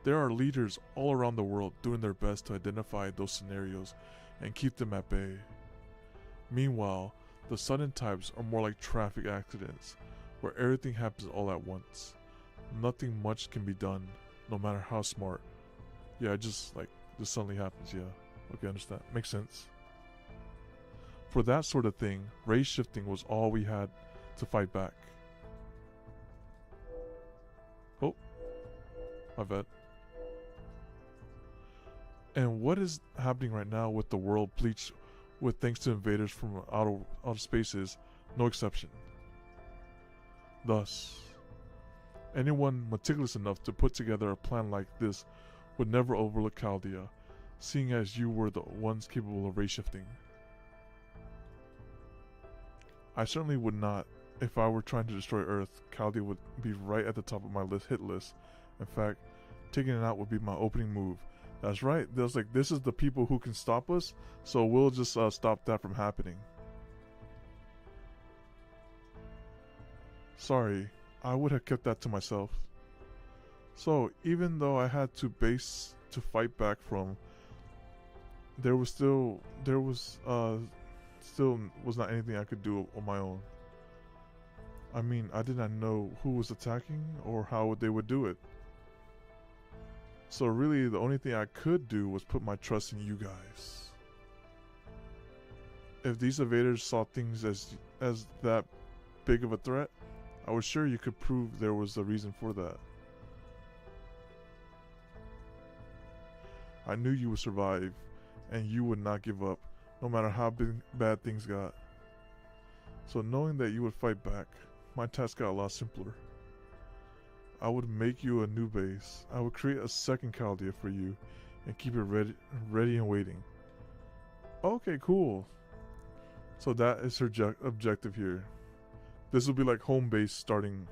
There are leaders all around the world doing their best to identify those scenarios and keep them at bay. Meanwhile, the sudden types are more like traffic accidents, where everything happens all at once. Nothing much can be done, no matter how smart. Yeah, just suddenly happens, yeah. Okay, understand. Makes sense. For that sort of thing, race shifting was all we had to fight back. Oh, my bad. And what is happening right now with the world bleached with thanks to invaders from outer space is no exception. Thus, anyone meticulous enough to put together a plan like this would never overlook Chaldea, seeing as you were the ones capable of race shifting. I certainly would not. If I were trying to destroy Earth, Chaldea would be right at the top of my hit list. In fact, taking it out would be my opening move. That's right, there's this is the people who can stop us, so we'll just stop that from happening. Sorry, I would have kept that to myself. So, even though I had to fight back from, there was still was not anything I could do on my own. I mean, I did not know who was attacking or how they would do it. So really, the only thing I could do was put my trust in you guys. If these invaders saw things as that big of a threat, I was sure you could prove there was a reason for that. I knew you would survive, and you would not give up, no matter how bad things got. So knowing that you would fight back, my task got a lot simpler. I would make you a new base. I would create a second Chaldea for you, and keep it ready and waiting. Okay, cool. So that is her objective here. This will be like home base starting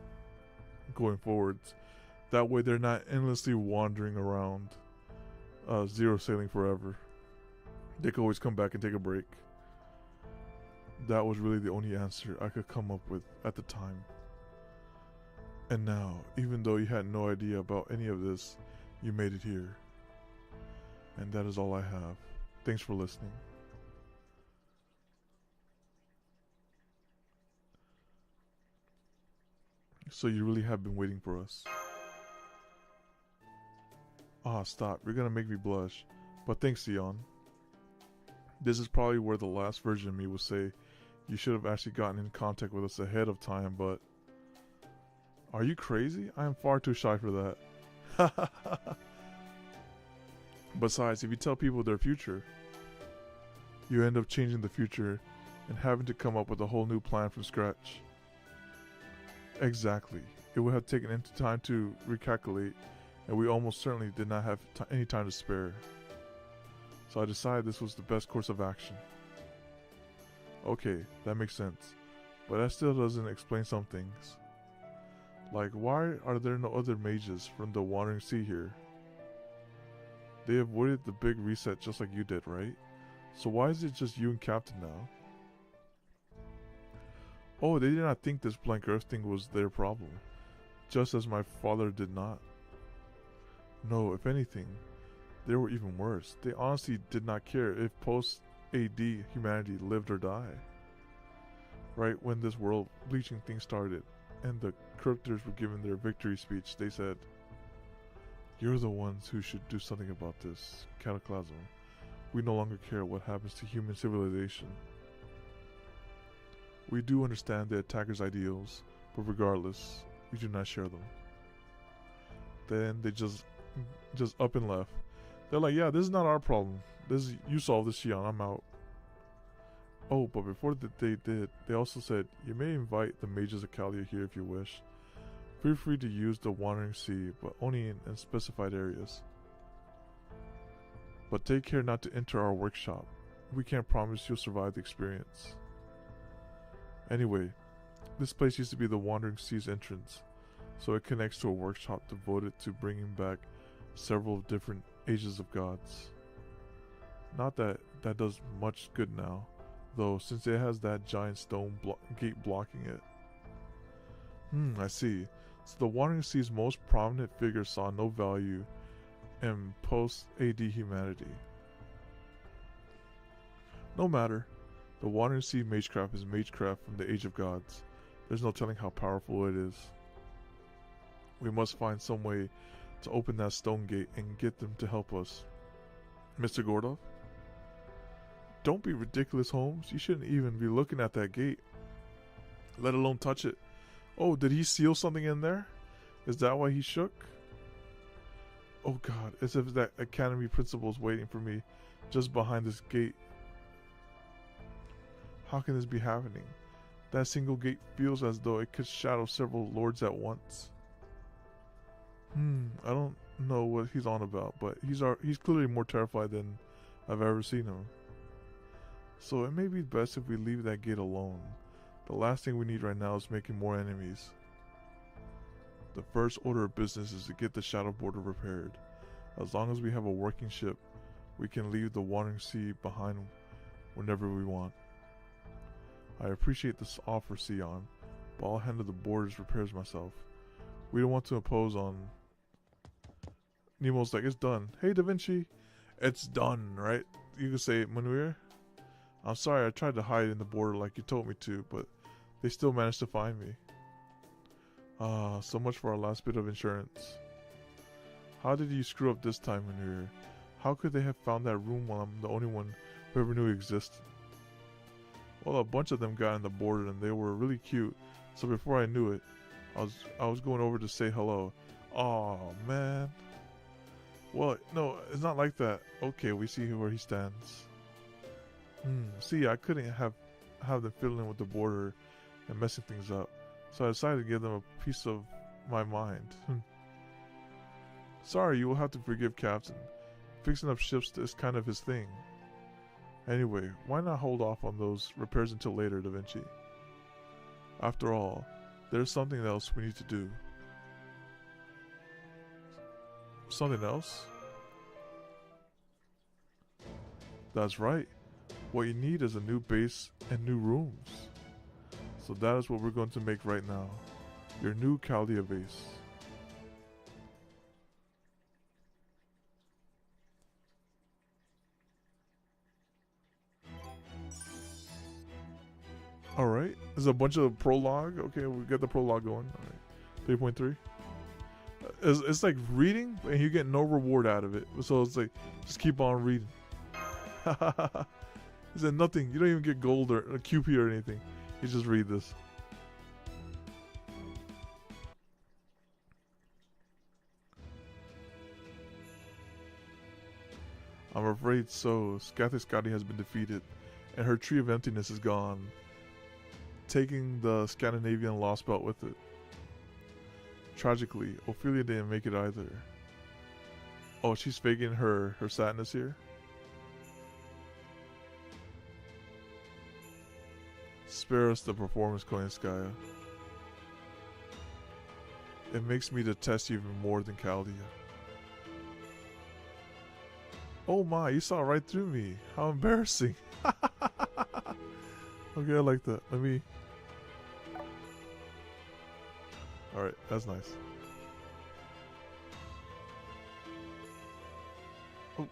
going forwards. That way they're not endlessly wandering around, zero sailing forever. They could always come back and take a break. That was really the only answer I could come up with at the time. And now, even though you had no idea about any of this, you made it here. And that is all I have. Thanks for listening. So you really have been waiting for us. Ah, stop. You're gonna make me blush. But thanks, Sion. This is probably where the last version of me would say you should have actually gotten in contact with us ahead of time, but... Are you crazy? I am far too shy for that. Besides, if you tell people their future, you end up changing the future and having to come up with a whole new plan from scratch. Exactly. It would have taken into time to recalculate, and we almost certainly did not have any time to spare. So I decided this was the best course of action. Okay, that makes sense. But that still doesn't explain some things. Like, why are there no other mages from the Wandering Sea here? They avoided the big reset just like you did, right? So why is it just you and Captain now? Oh, they did not think this blank earth thing was their problem. Just as my father did not. No, if anything, they were even worse. They honestly did not care if post-AD humanity lived or died. Right when this world bleaching thing started, and the cryptors were given their victory speech, they said, "You're the ones who should do something about this cataclysm. We no longer care what happens to human civilization. We do understand the attackers' ideals, but regardless, we do not share them." Then they just up and left. They're like, "Yeah, this is not our problem. You solve this, Xion. I'm out." Oh, but before they did, they also said, "You may invite the mages of Chaldea here if you wish. Feel free to use the Wandering Sea, but only in specified areas. But take care not to enter our workshop. We can't promise you'll survive the experience." Anyway, this place used to be the Wandering Sea's entrance, so it connects to a workshop devoted to bringing back several different ages of gods. Not that that does much good now, though, since it has that giant stone gate blocking it. I see. So the Wandering Sea's most prominent figure saw no value in post-AD humanity. No matter. The Wandering Sea magecraft is magecraft from the Age of Gods. There's no telling how powerful it is. We must find some way to open that stone gate and get them to help us. Mr. Gordov? Don't be ridiculous, Holmes. You shouldn't even be looking at that gate, let alone touch it. Oh, did he seal something in there? Is that why he shook? Oh God, as if that academy principal is waiting for me just behind this gate. How can this be happening? That single gate feels as though it could shadow several lords at once. I don't know what he's on about, but he's clearly more terrified than I've ever seen him. So it may be best if we leave that gate alone. The last thing we need right now is making more enemies. The first order of business is to get the shadow border repaired. As long as we have a working ship, we can leave the Wandering Sea behind whenever we want. I appreciate this offer, Sion, but I'll handle the borders repairs myself. We don't want to impose on... Nemo's like, "It's done." Hey, Da Vinci. It's done, right? You can say, "Manuel, I'm sorry I tried to hide in the border like you told me to, but they still managed to find me. Ah, so much for our last bit of insurance. How did you screw up this time when you're here? How could they have found that room while I'm the only one who ever knew it existed? Well, a bunch of them got in the border and they were really cute, so before I knew it, I was going over to say hello. Oh man. Well, no, it's not like that. Okay, we see where he stands. See, I couldn't have them fiddling with the border and messing things up, so I decided to give them a piece of my mind. Sorry, you will have to forgive Captain. Fixing up ships is kind of his thing. Anyway, why not hold off on those repairs until later, Da Vinci? After all, there's something else we need to do. Something else? That's right. What you need is a new base and new rooms. So that is what we're going to make right now. Your new Chaldea base. Alright, there's a bunch of prologue. Okay, we got the prologue going. Alright, 3.3. It's like reading, and you get no reward out of it. So it's like, just keep on reading. He said nothing. You don't even get gold or a QP or anything. You just read this. I'm afraid so. Scotty has been defeated, and her tree of emptiness is gone, taking the Scandinavian Lostbelt with it. Tragically, Ophelia didn't make it either. Oh, she's faking her sadness here? Spare us the performance, Koyanskaya. It makes me detest you even more than Chaldea. Oh my, you saw right through me. How embarrassing. Okay, I like that. Let me... Alright, that's nice. Oh.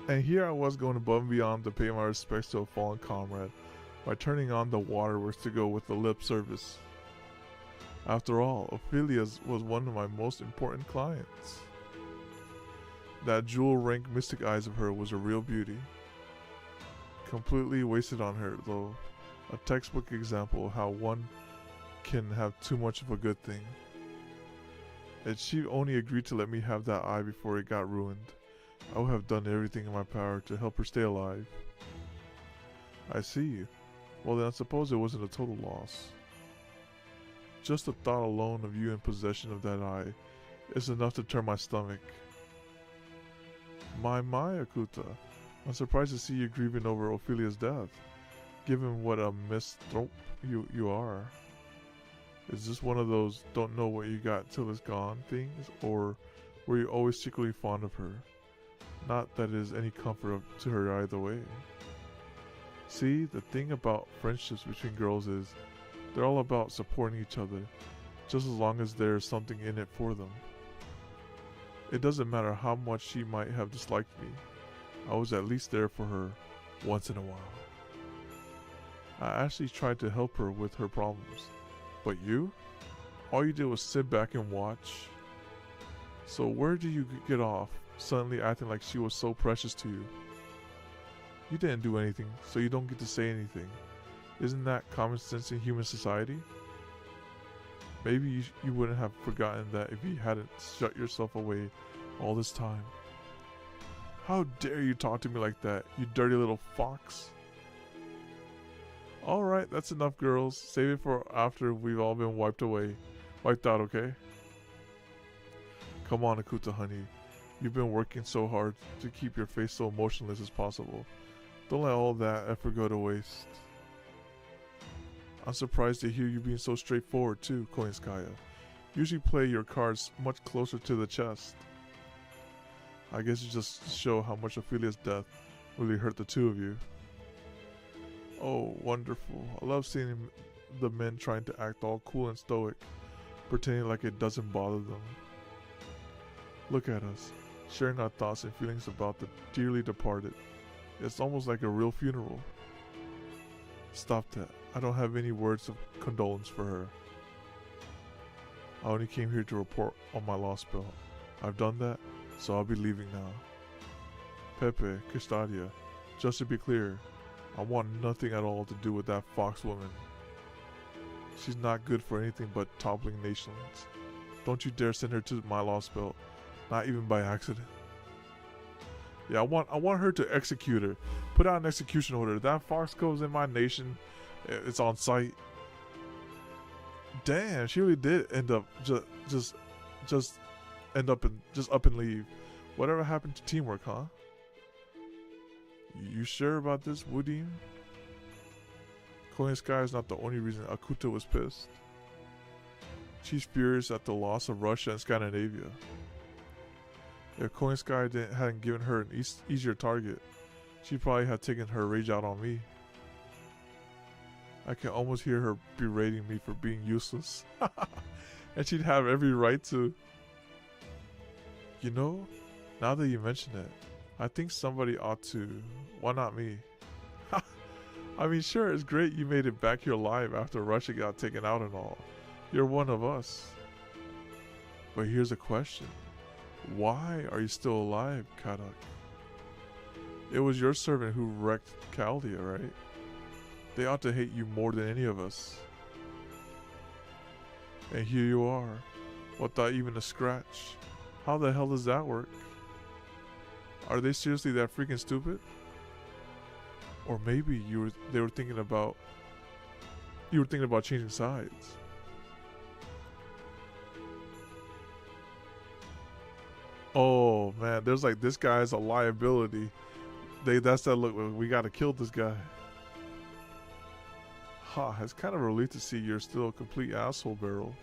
And here I was going above and beyond to pay my respects to a fallen comrade by turning on the waterworks to go with the lip service. After all, Ophelia was one of my most important clients. That jewel-rank mystic eyes of her was a real beauty. Completely wasted on her, though. A textbook example of how one can have too much of a good thing. If she only agreed to let me have that eye before it got ruined, I would have done everything in my power to help her stay alive. I see. Well then I suppose it wasn't a total loss. Just the thought alone of you in possession of that eye is enough to turn my stomach. My Akuta, I'm surprised to see you grieving over Ophelia's death, given what a misanthrope you are. Is this one of those don't know what you got till it's gone things, or were you always secretly fond of her? Not that it is any comfort to her either way. See, the thing about friendships between girls is they're all about supporting each other, just as long as there's something in it for them. It doesn't matter how much she might have disliked me, I was at least there for her once in a while. I actually tried to help her with her problems, but you? All you did was sit back and watch. So where do you get off, suddenly acting like she was so precious to you? You didn't do anything, so you don't get to say anything. Isn't that common sense in human society? Maybe you wouldn't have forgotten that if you hadn't shut yourself away all this time. How dare you talk to me like that, you dirty little fox? Alright, that's enough, girls. Save it for after we've all been wiped out, okay? Come on, Akuta honey. You've been working so hard to keep your face so emotionless as possible. Don't let all that effort go to waste. I'm surprised to hear you being so straightforward too, Koyanskaya. Usually play your cards much closer to the chest. I guess you just show how much Ophelia's death really hurt the two of you. Oh, wonderful. I love seeing the men trying to act all cool and stoic, pretending like it doesn't bother them. Look at us, sharing our thoughts and feelings about the dearly departed. It's almost like a real funeral. Stop that. I don't have any words of condolence for her. I only came here to report on my lost belt. I've done that, so I'll be leaving now. Pepe, Custadia, just to be clear, I want nothing at all to do with that fox woman. She's not good for anything but toppling nations. Don't you dare send her to my lost belt, not even by accident. Yeah, I want her to execute her. Put out an execution order. That fox goes in my nation, it's on site. Damn, she really did end up just end up and just up and leave. Whatever happened to teamwork, huh? You sure about this, Woodim? Korean Sky is not the only reason Akuta was pissed. She's furious at the loss of Russia and Scandinavia. If Korean Sky hadn't given her an easier target, she probably had taken her rage out on me. I can almost hear her berating me for being useless. And she'd have every right to. You know, now that you mention it, I think somebody ought to. Why not me? I mean, sure, it's great you made it back here alive after Russia got taken out and all. You're one of us. But here's a question. Why are you still alive, Kadak? It was your servant who wrecked Chaldea, right? They ought to hate you more than any of us. And here you are, without even a scratch. How the hell does that work? Are they seriously that freaking stupid? Or maybe they were thinking about changing sides. Oh man, there's like, this guy's a liability. That's that look, we gotta kill this guy. Ha, it's kind of a relief to see you're still a complete asshole, Beryl.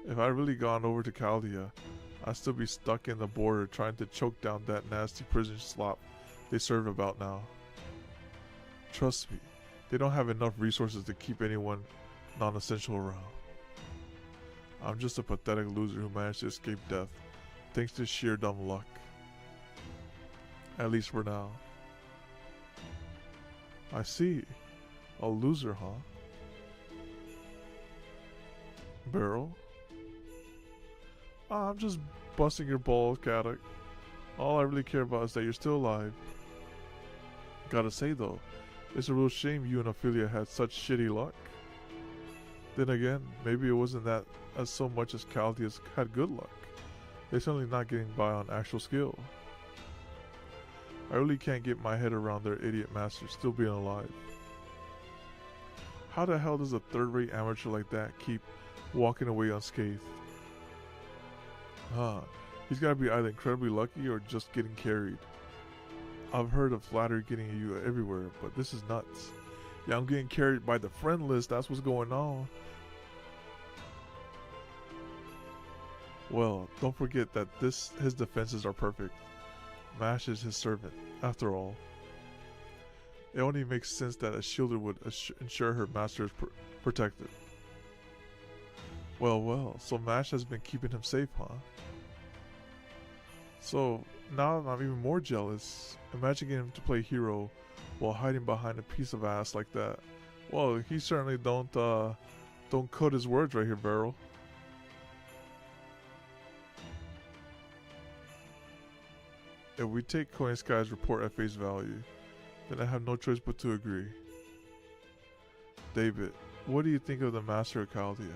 If I'd really gone over to Chaldea, I'd still be stuck in the border trying to choke down that nasty prison slop they serve about now. Trust me, they don't have enough resources to keep anyone non-essential around. I'm just a pathetic loser who managed to escape death, thanks to sheer dumb luck. At least for now. I see. A loser, huh? Beryl? I'm just busting your balls, Kadak. All I really care about is that you're still alive. Gotta say though, it's a real shame you and Ophelia had such shitty luck. Then again, maybe it wasn't that as so much as Chaldea's had good luck. They're certainly not getting by on actual skill. I really can't get my head around their idiot master still being alive. How the hell does a third-rate amateur like that keep walking away unscathed? He's gotta be either incredibly lucky or just getting carried. I've heard of flattery getting you everywhere, but this is nuts. Yeah, I'm getting carried by the friend list, that's what's going on. Well, don't forget that his defenses are perfect. Mash is his servant, after all. It only makes sense that a shielder would ensure her master is protected. Well, so Mash has been keeping him safe, huh? So, now I'm even more jealous. Imagine getting him to play hero while hiding behind a piece of ass like that. Well, he certainly don't cut his words right here, Beryl. If we take Korean Sky's report at face value, then I have no choice but to agree. David, what do you think of the Master of Chaldea?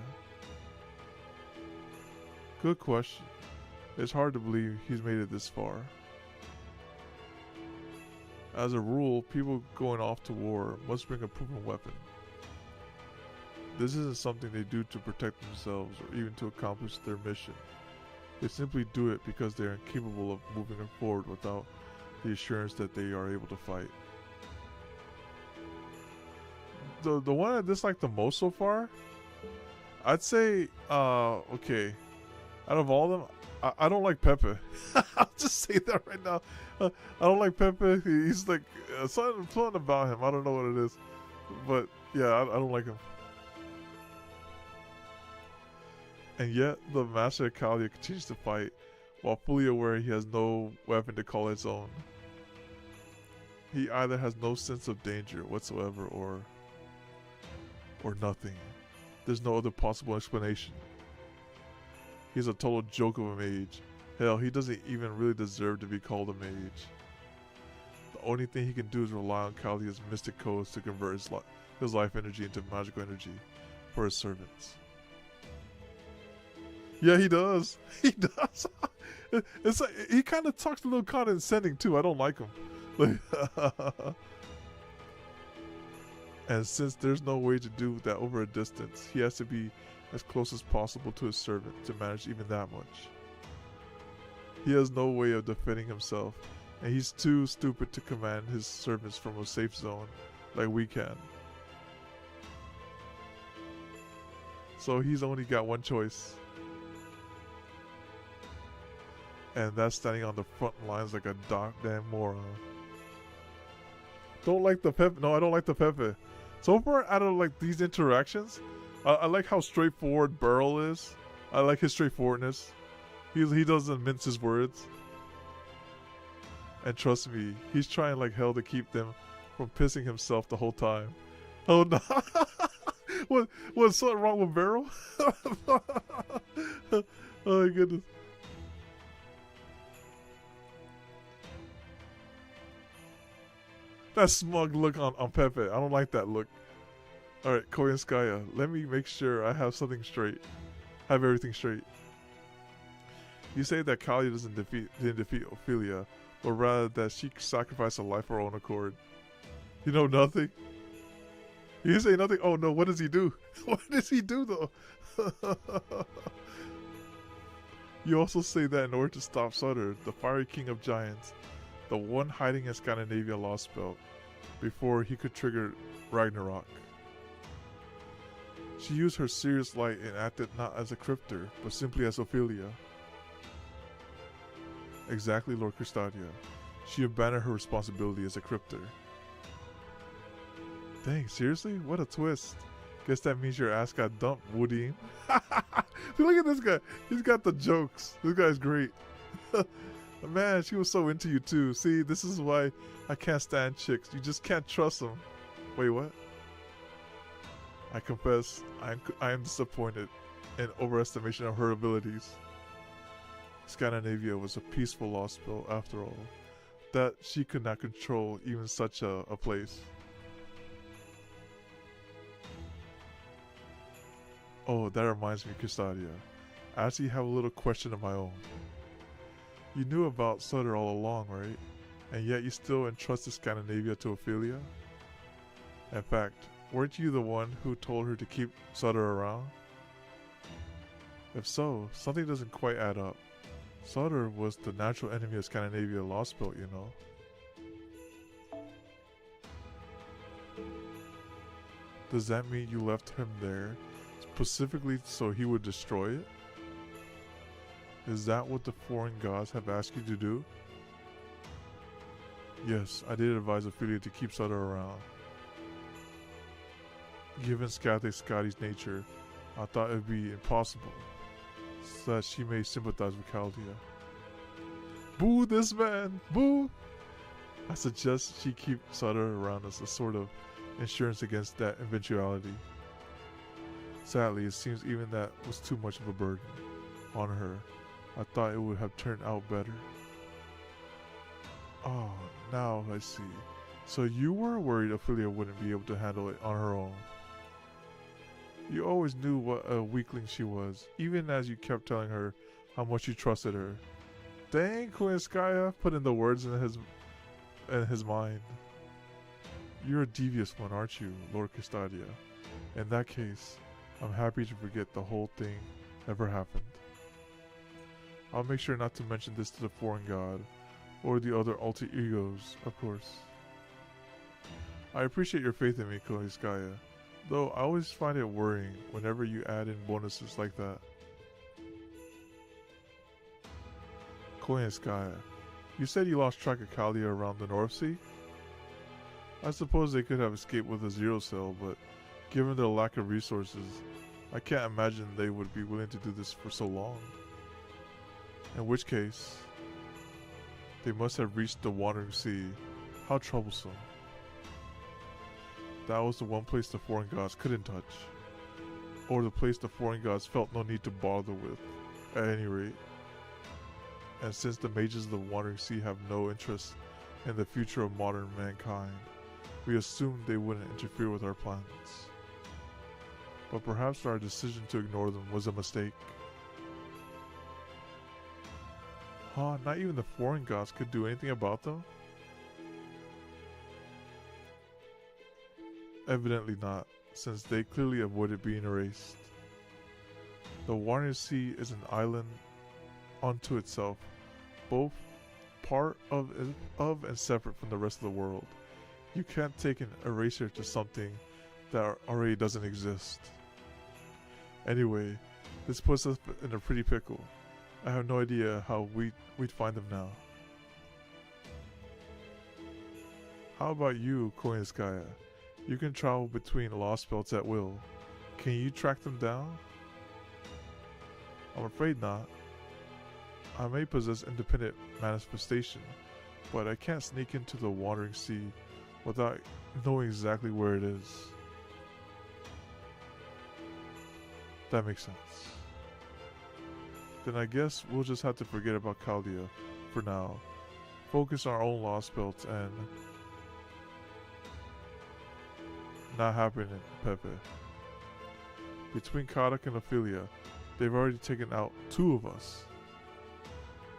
Good question. It's hard to believe he's made it this far. As a rule, people going off to war must bring a proven weapon. This isn't something they do to protect themselves or even to accomplish their mission. They simply do it because they are incapable of moving forward without the assurance that they are able to fight. The one I dislike the most so far, I'd say, okay, out of all of them, I don't like Pepe. I'll just say that right now. I don't like Pepe. He's like, something about him. I don't know what it is. But yeah, I don't like him. And yet, the Master of Chaldea continues to fight, while fully aware he has no weapon to call its own. He either has no sense of danger whatsoever or nothing. There's no other possible explanation. He's a total joke of a mage. Hell, he doesn't even really deserve to be called a mage. The only thing he can do is rely on Kalia's mystic codes to convert his life energy into magical energy for his servants. Yeah, he does. He does. It's like he kind of talks a little condescending too. I don't like him. And since there's no way to do that over a distance, he has to be as close as possible to his servant to manage even that much. He has no way of defending himself, and he's too stupid to command his servants from a safe zone like we can. So he's only got one choice. And that's standing on the front lines like a damn moron. Don't like the Pepe. No, I don't like the Pepe. So far, out of like these interactions, I like how straightforward Burl is. I like his straightforwardness. He doesn't mince his words. And trust me, he's trying like hell to keep them from pissing himself the whole time. Oh no! What's something wrong with Burl? Oh my goodness. That smug look on Pepe. I don't like that look. Alright, Koyanskaya, let me make sure I have something straight. Have everything straight. You say that Kalia didn't defeat Ophelia, but rather that she sacrificed a life of her own accord. You know nothing? You say nothing? Oh no, what does he do? What does he do though? You also say that in order to stop Sutter, the fiery king of giants, the one hiding in Scandinavia Lostbelt, before he could trigger Ragnarok. She used her serious light and acted not as a crypter, but simply as Ophelia. Exactly, Lord Custodia. She abandoned her responsibility as a crypter. Dang, seriously? What a twist. Guess that means your ass got dumped, Woody. Look at this guy. He's got the jokes. This guy's great. Man, she was so into you too. See, this is why I can't stand chicks. You just can't trust them. Wait, what? I confess, I am disappointed in overestimation of her abilities. Scandinavia was a peaceful Lostbelt after all, that she could not control even such a place. Oh, that reminds me, Custodia. I actually have a little question of my own. You knew about Sutter all along, right? And yet you still entrusted Scandinavia to Ophelia? In fact, weren't you the one who told her to keep Sutter around? If so, something doesn't quite add up. Sutter was the natural enemy of Scandinavia Lostbelt, you know. Does that mean you left him there specifically so he would destroy it? Is that what the foreign gods have asked you to do? Yes, I did advise Ophelia to keep Sutter around. Given Scotty's nature, I thought it would be impossible, so that she may sympathize with Chaldea. Boo this man! Boo! I suggest she keep Sutter around as a sort of insurance against that eventuality. Sadly, it seems even that was too much of a burden on her. I thought it would have turned out better. Oh, now I see. So you were worried Ophelia wouldn't be able to handle it on her own. You always knew what a weakling she was, even as you kept telling her how much you trusted her. Dang, Kuenskaya put in the words in his mind. You're a devious one, aren't you, Lord Custodia? In that case, I'm happy to forget the whole thing ever happened. I'll make sure not to mention this to the foreign god, or the other alter egos, of course. I appreciate your faith in me, Kuenskaya. Though I always find it worrying whenever you add in bonuses like that. Koyanskaya, you said you lost track of Kalia around the North Sea? I suppose they could have escaped with a zero cell, but given their lack of resources, I can't imagine they would be willing to do this for so long. In which case, they must have reached the Wandering Sea. How troublesome. That was the one place the foreign gods couldn't touch. Or the place the foreign gods felt no need to bother with, at any rate. And since the mages of the Wandering Sea have no interest in the future of modern mankind, we assumed they wouldn't interfere with our plans. But perhaps our decision to ignore them was a mistake. Huh, not even the foreign gods could do anything about them? Evidently not, since they clearly avoided being erased. The Wandering Sea is an island unto itself, both part of and separate from the rest of the world. You can't take an eraser to something that already doesn't exist. Anyway, this puts us in a pretty pickle. I have no idea how we'd find them now. How about you, Koinskaya? You can travel between Lostbelts at will. Can you track them down? I'm afraid not. I may possess independent manifestation, but I can't sneak into the Wandering Sea without knowing exactly where it is. That makes sense. Then I guess we'll just have to forget about Chaldea for now. Focus on our own Lostbelts and not happening in Pepe. Between Kadak and Ophelia, they've already taken out 2 of us.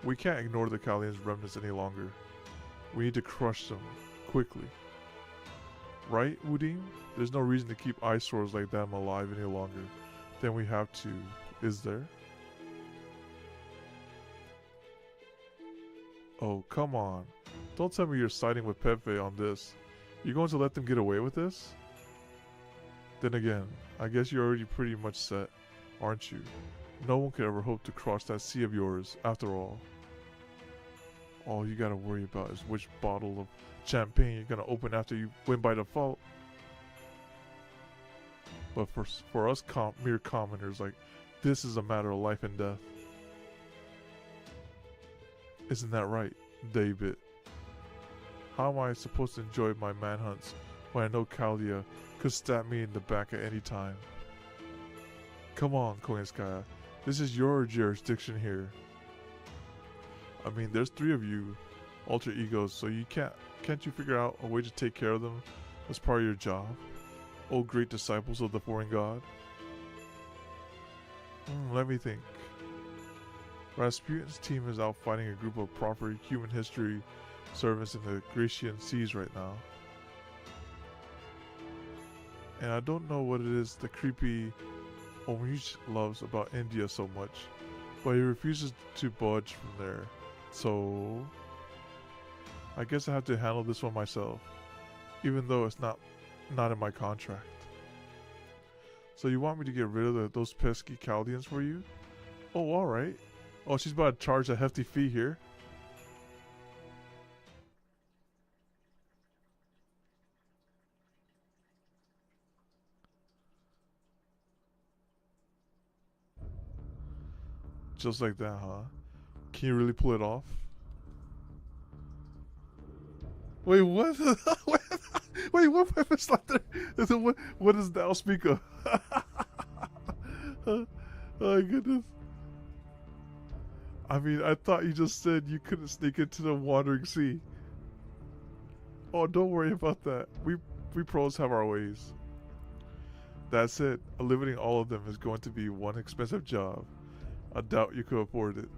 We can't ignore the Chaldean's remnants any longer. We need to crush them, quickly. Right, Woodim? There's no reason to keep eyesores like them alive any longer than we have to, is there? Oh, come on. Don't tell me you're siding with Pepe on this. You're going to let them get away with this? Then again, I guess you're already pretty much set, aren't you? No one could ever hope to cross that sea of yours, after all. All you gotta worry about is which bottle of champagne you're gonna open after you win by default. But for us mere commoners, like, this is a matter of life and death. Isn't that right, David? How am I supposed to enjoy my manhunts when I know Chaldea could stab me in the back at any time? Come on, Koinskaya. This is your jurisdiction here. I mean, there's 3 of you, alter egos, so you can't you figure out a way to take care of them as part of your job? Oh, great disciples of the foreign god. Let me think. Rasputin's team is out fighting a group of proper human history servants in the Grecian seas right now. And I don't know what it is the creepy Omish loves about India so much, but he refuses to budge from there. So I guess I have to handle this one myself, even though it's not in my contract. So you want me to get rid of those pesky Chaldeans for you? Oh, alright. Oh, she's about to charge a hefty fee here. Just like that, huh? Can you really pull it off? Wait, what? Wait, what weapon slot there? What does thou speak of? Oh my goodness. I mean, I thought you just said you couldn't sneak into the Wandering Sea. Oh, don't worry about that. We pros have our ways. That's it. Eliminating all of them is going to be one expensive job. I doubt you could afford it.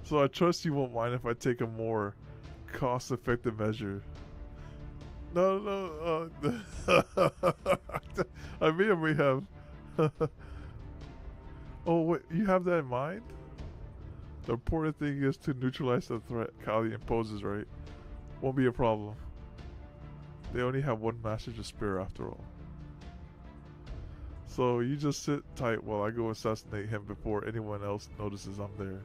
So I trust you won't mind if I take a more cost-effective measure. No. I may have. Oh, wait, you have that in mind? The important thing is to neutralize the threat Kali imposes, right? Won't be a problem. They only have one master to spare after all. So you just sit tight while I go assassinate him before anyone else notices I'm there.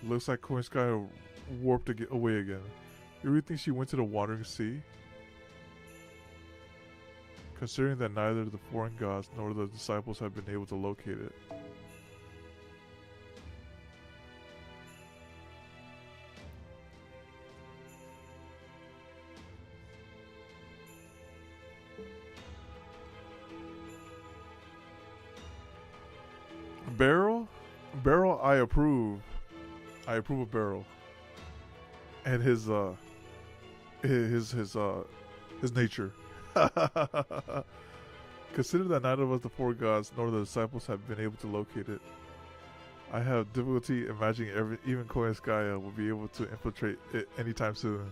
Looks like Coin Sky warped away again. You really think she went to the Wandering Sea? Considering that neither the foreign gods nor the disciples have been able to locate it. Barrel? Barrel, I approve. I approve of Barrel. And his nature. Consider that neither of us, the four gods, nor the disciples have been able to locate it. I have difficulty imagining even Koyanskaya will be able to infiltrate it anytime soon.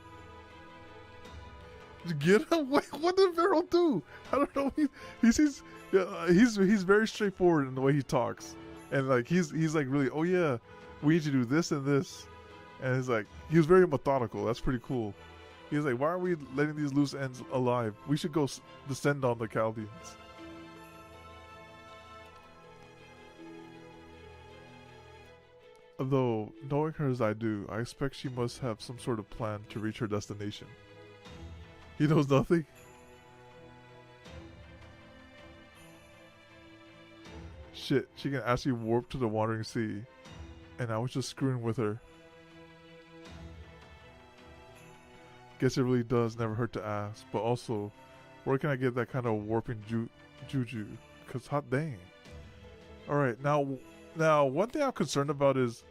Get him? Wait, what did Beryl do? I don't know. He's very straightforward in the way he talks, and like he's like really, oh yeah, we need to do this and this, and he's like he was very methodical. That's pretty cool. He's like, why are we letting these loose ends alive? We should go descend on the Chaldeans. Though, knowing her as I do, I expect she must have some sort of plan to reach her destination. He knows nothing? Shit, she can actually warp to the Wandering Sea. And I was just screwing with her. Guess it really does never hurt to ask. But also, where can I get that kind of warping juju? Cause hot dang. Alright, now one thing I'm concerned about is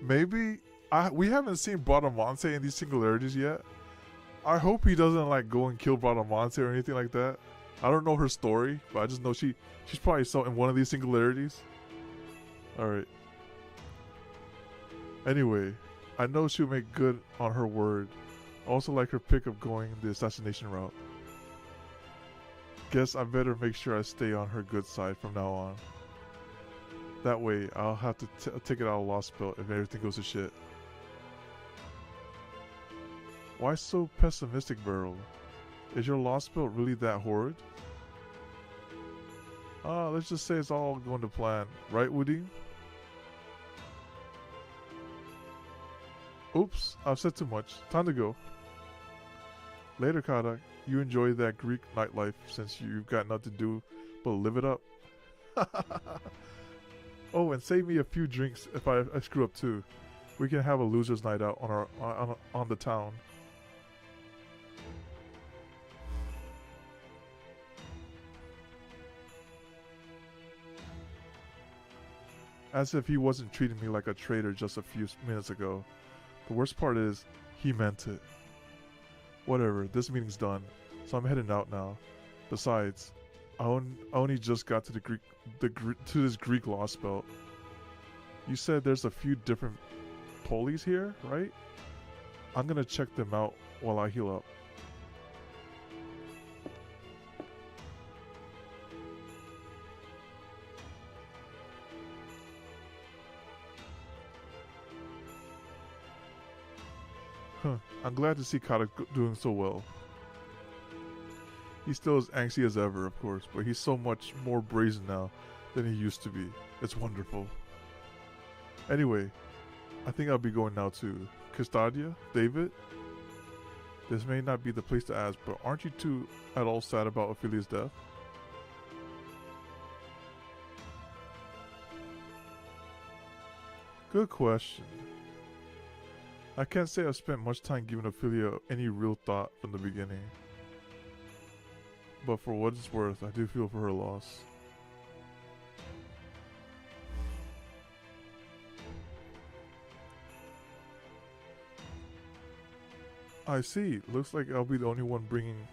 maybe we haven't seen Bradamonte in these singularities yet. I hope he doesn't like go and kill Bradamonte or anything like that. I don't know her story, but I just know she's probably so in one of these singularities. Alright. Anyway, I know she'll make good on her word. I also like her pick of going the assassination route. Guess I better make sure I stay on her good side from now on. That way, I'll have to take it out of Lostbelt if everything goes to shit. Why so pessimistic, Beryl? Is your Lostbelt really that horrid? Let's just say it's all going to plan. Right, Woody? Oops, I've said too much. Time to go. Later, Kadak. You enjoy that Greek nightlife since you've got nothing to do but live it up. Oh, and save me a few drinks if I screw up too. We can have a loser's night out on the town. As if he wasn't treating me like a traitor just a few minutes ago. The worst part is, he meant it. Whatever, this meeting's done, so I'm heading out now. Besides, I only just got to this Greek Lostbelt. You said there's a few different polies here, right? I'm gonna check them out while I heal up. I'm glad to see Kadak doing so well. He's still as angsty as ever, of course, but he's so much more brazen now than he used to be. It's wonderful. Anyway, I think I'll be going now too. Custodia? David? This may not be the place to ask, but aren't you two at all sad about Ophelia's death? Good question. I can't say I've spent much time giving Ophelia any real thought from the beginning. But for what it's worth, I do feel for her loss. I see. Looks like I'll be the only one bringing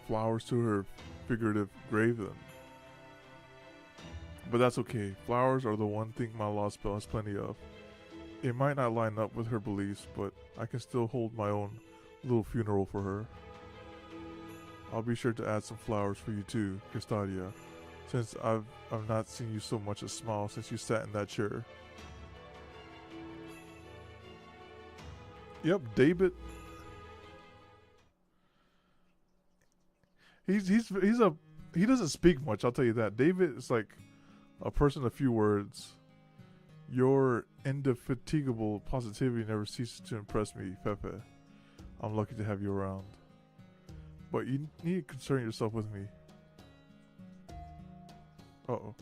flowers to her figurative grave then. But that's okay. Flowers are the one thing my Lostbelt has plenty of. It might not line up with her beliefs, but I can still hold my own little funeral for her. I'll be sure to add some flowers for you too, Custodia, since I've not seen you so much as smile since you sat in that chair. Yep, David. He doesn't speak much, I'll tell you that. David is like a person of few words. You're indefatigable positivity never ceases to impress me, Pepe. I'm lucky to have you around. But you need to concern yourself with me. Uh-oh.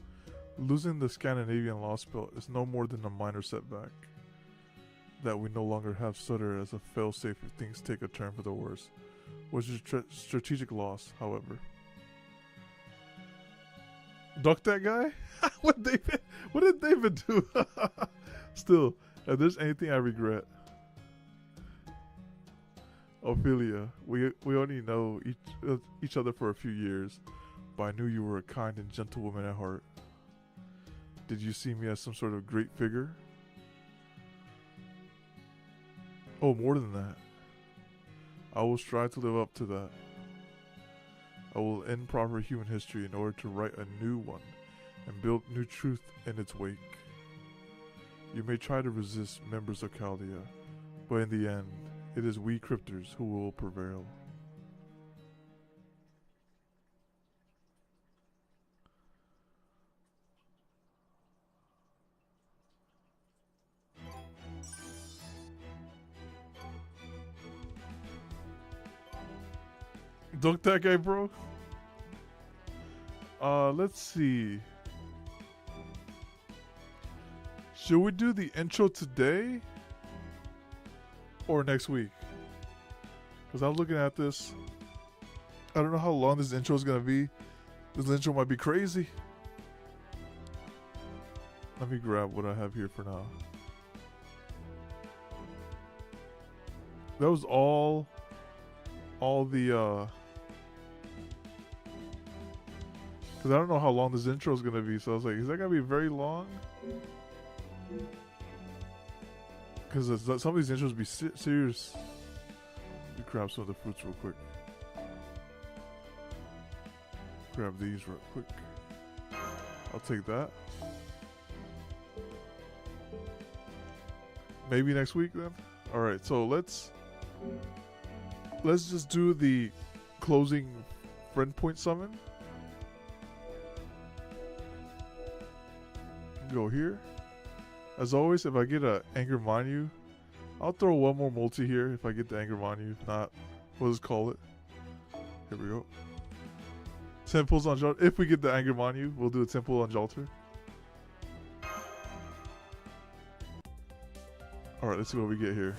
Losing the Scandinavian Lostbelt is no more than a minor setback. That we no longer have Sutter as a failsafe if things take a turn for the worse was a strategic loss, however. Duck that guy? What did David do? Still, if there's anything I regret, Ophelia, we only know each other for a few years, but I knew you were a kind and gentle woman at heart. Did you see me as some sort of great figure? Oh, more than that. I will strive to live up to that. I will end proper human history in order to write a new one and build new truth in its wake. You may try to resist members of Chaldea, but in the end, it is we cryptors who will prevail. Duck that guy, bro. Let's see. Should we do the intro today or next week? Because I'm looking at this. I don't know how long this intro is going to be. This intro might be crazy. Let me grab what I have here for now. That was all the because I don't know how long this intro is going to be, so I was like, is that going to be very long? Because some of these intros be serious. Let me grab some of the fruits real quick. Grab these real quick. I'll take that. Maybe next week then? Alright, so let's just do the closing friend point summon. Go here. As always, if I get a Anger Manu, I'll throw one more multi here if I get the Anger Manu. If not, we'll just call it. Here we go. 10 pulls on Jalter. If we get the Anger Manu, we'll do a 10 pull on Jalter. Alright, let's see what we get here.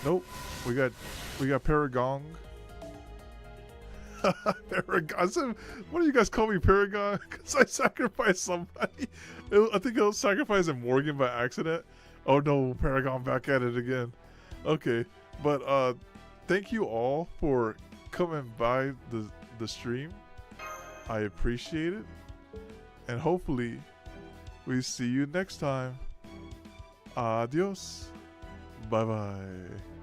Nope. We got Paragon. Paragon. What do you guys call me, Paragon? Because I sacrificed somebody. I think I was sacrificing Morgan by accident. Oh no, Paragon back at it again. Okay, but thank you all for coming by the stream. I appreciate it, and hopefully we see you next time. Adios. Bye bye.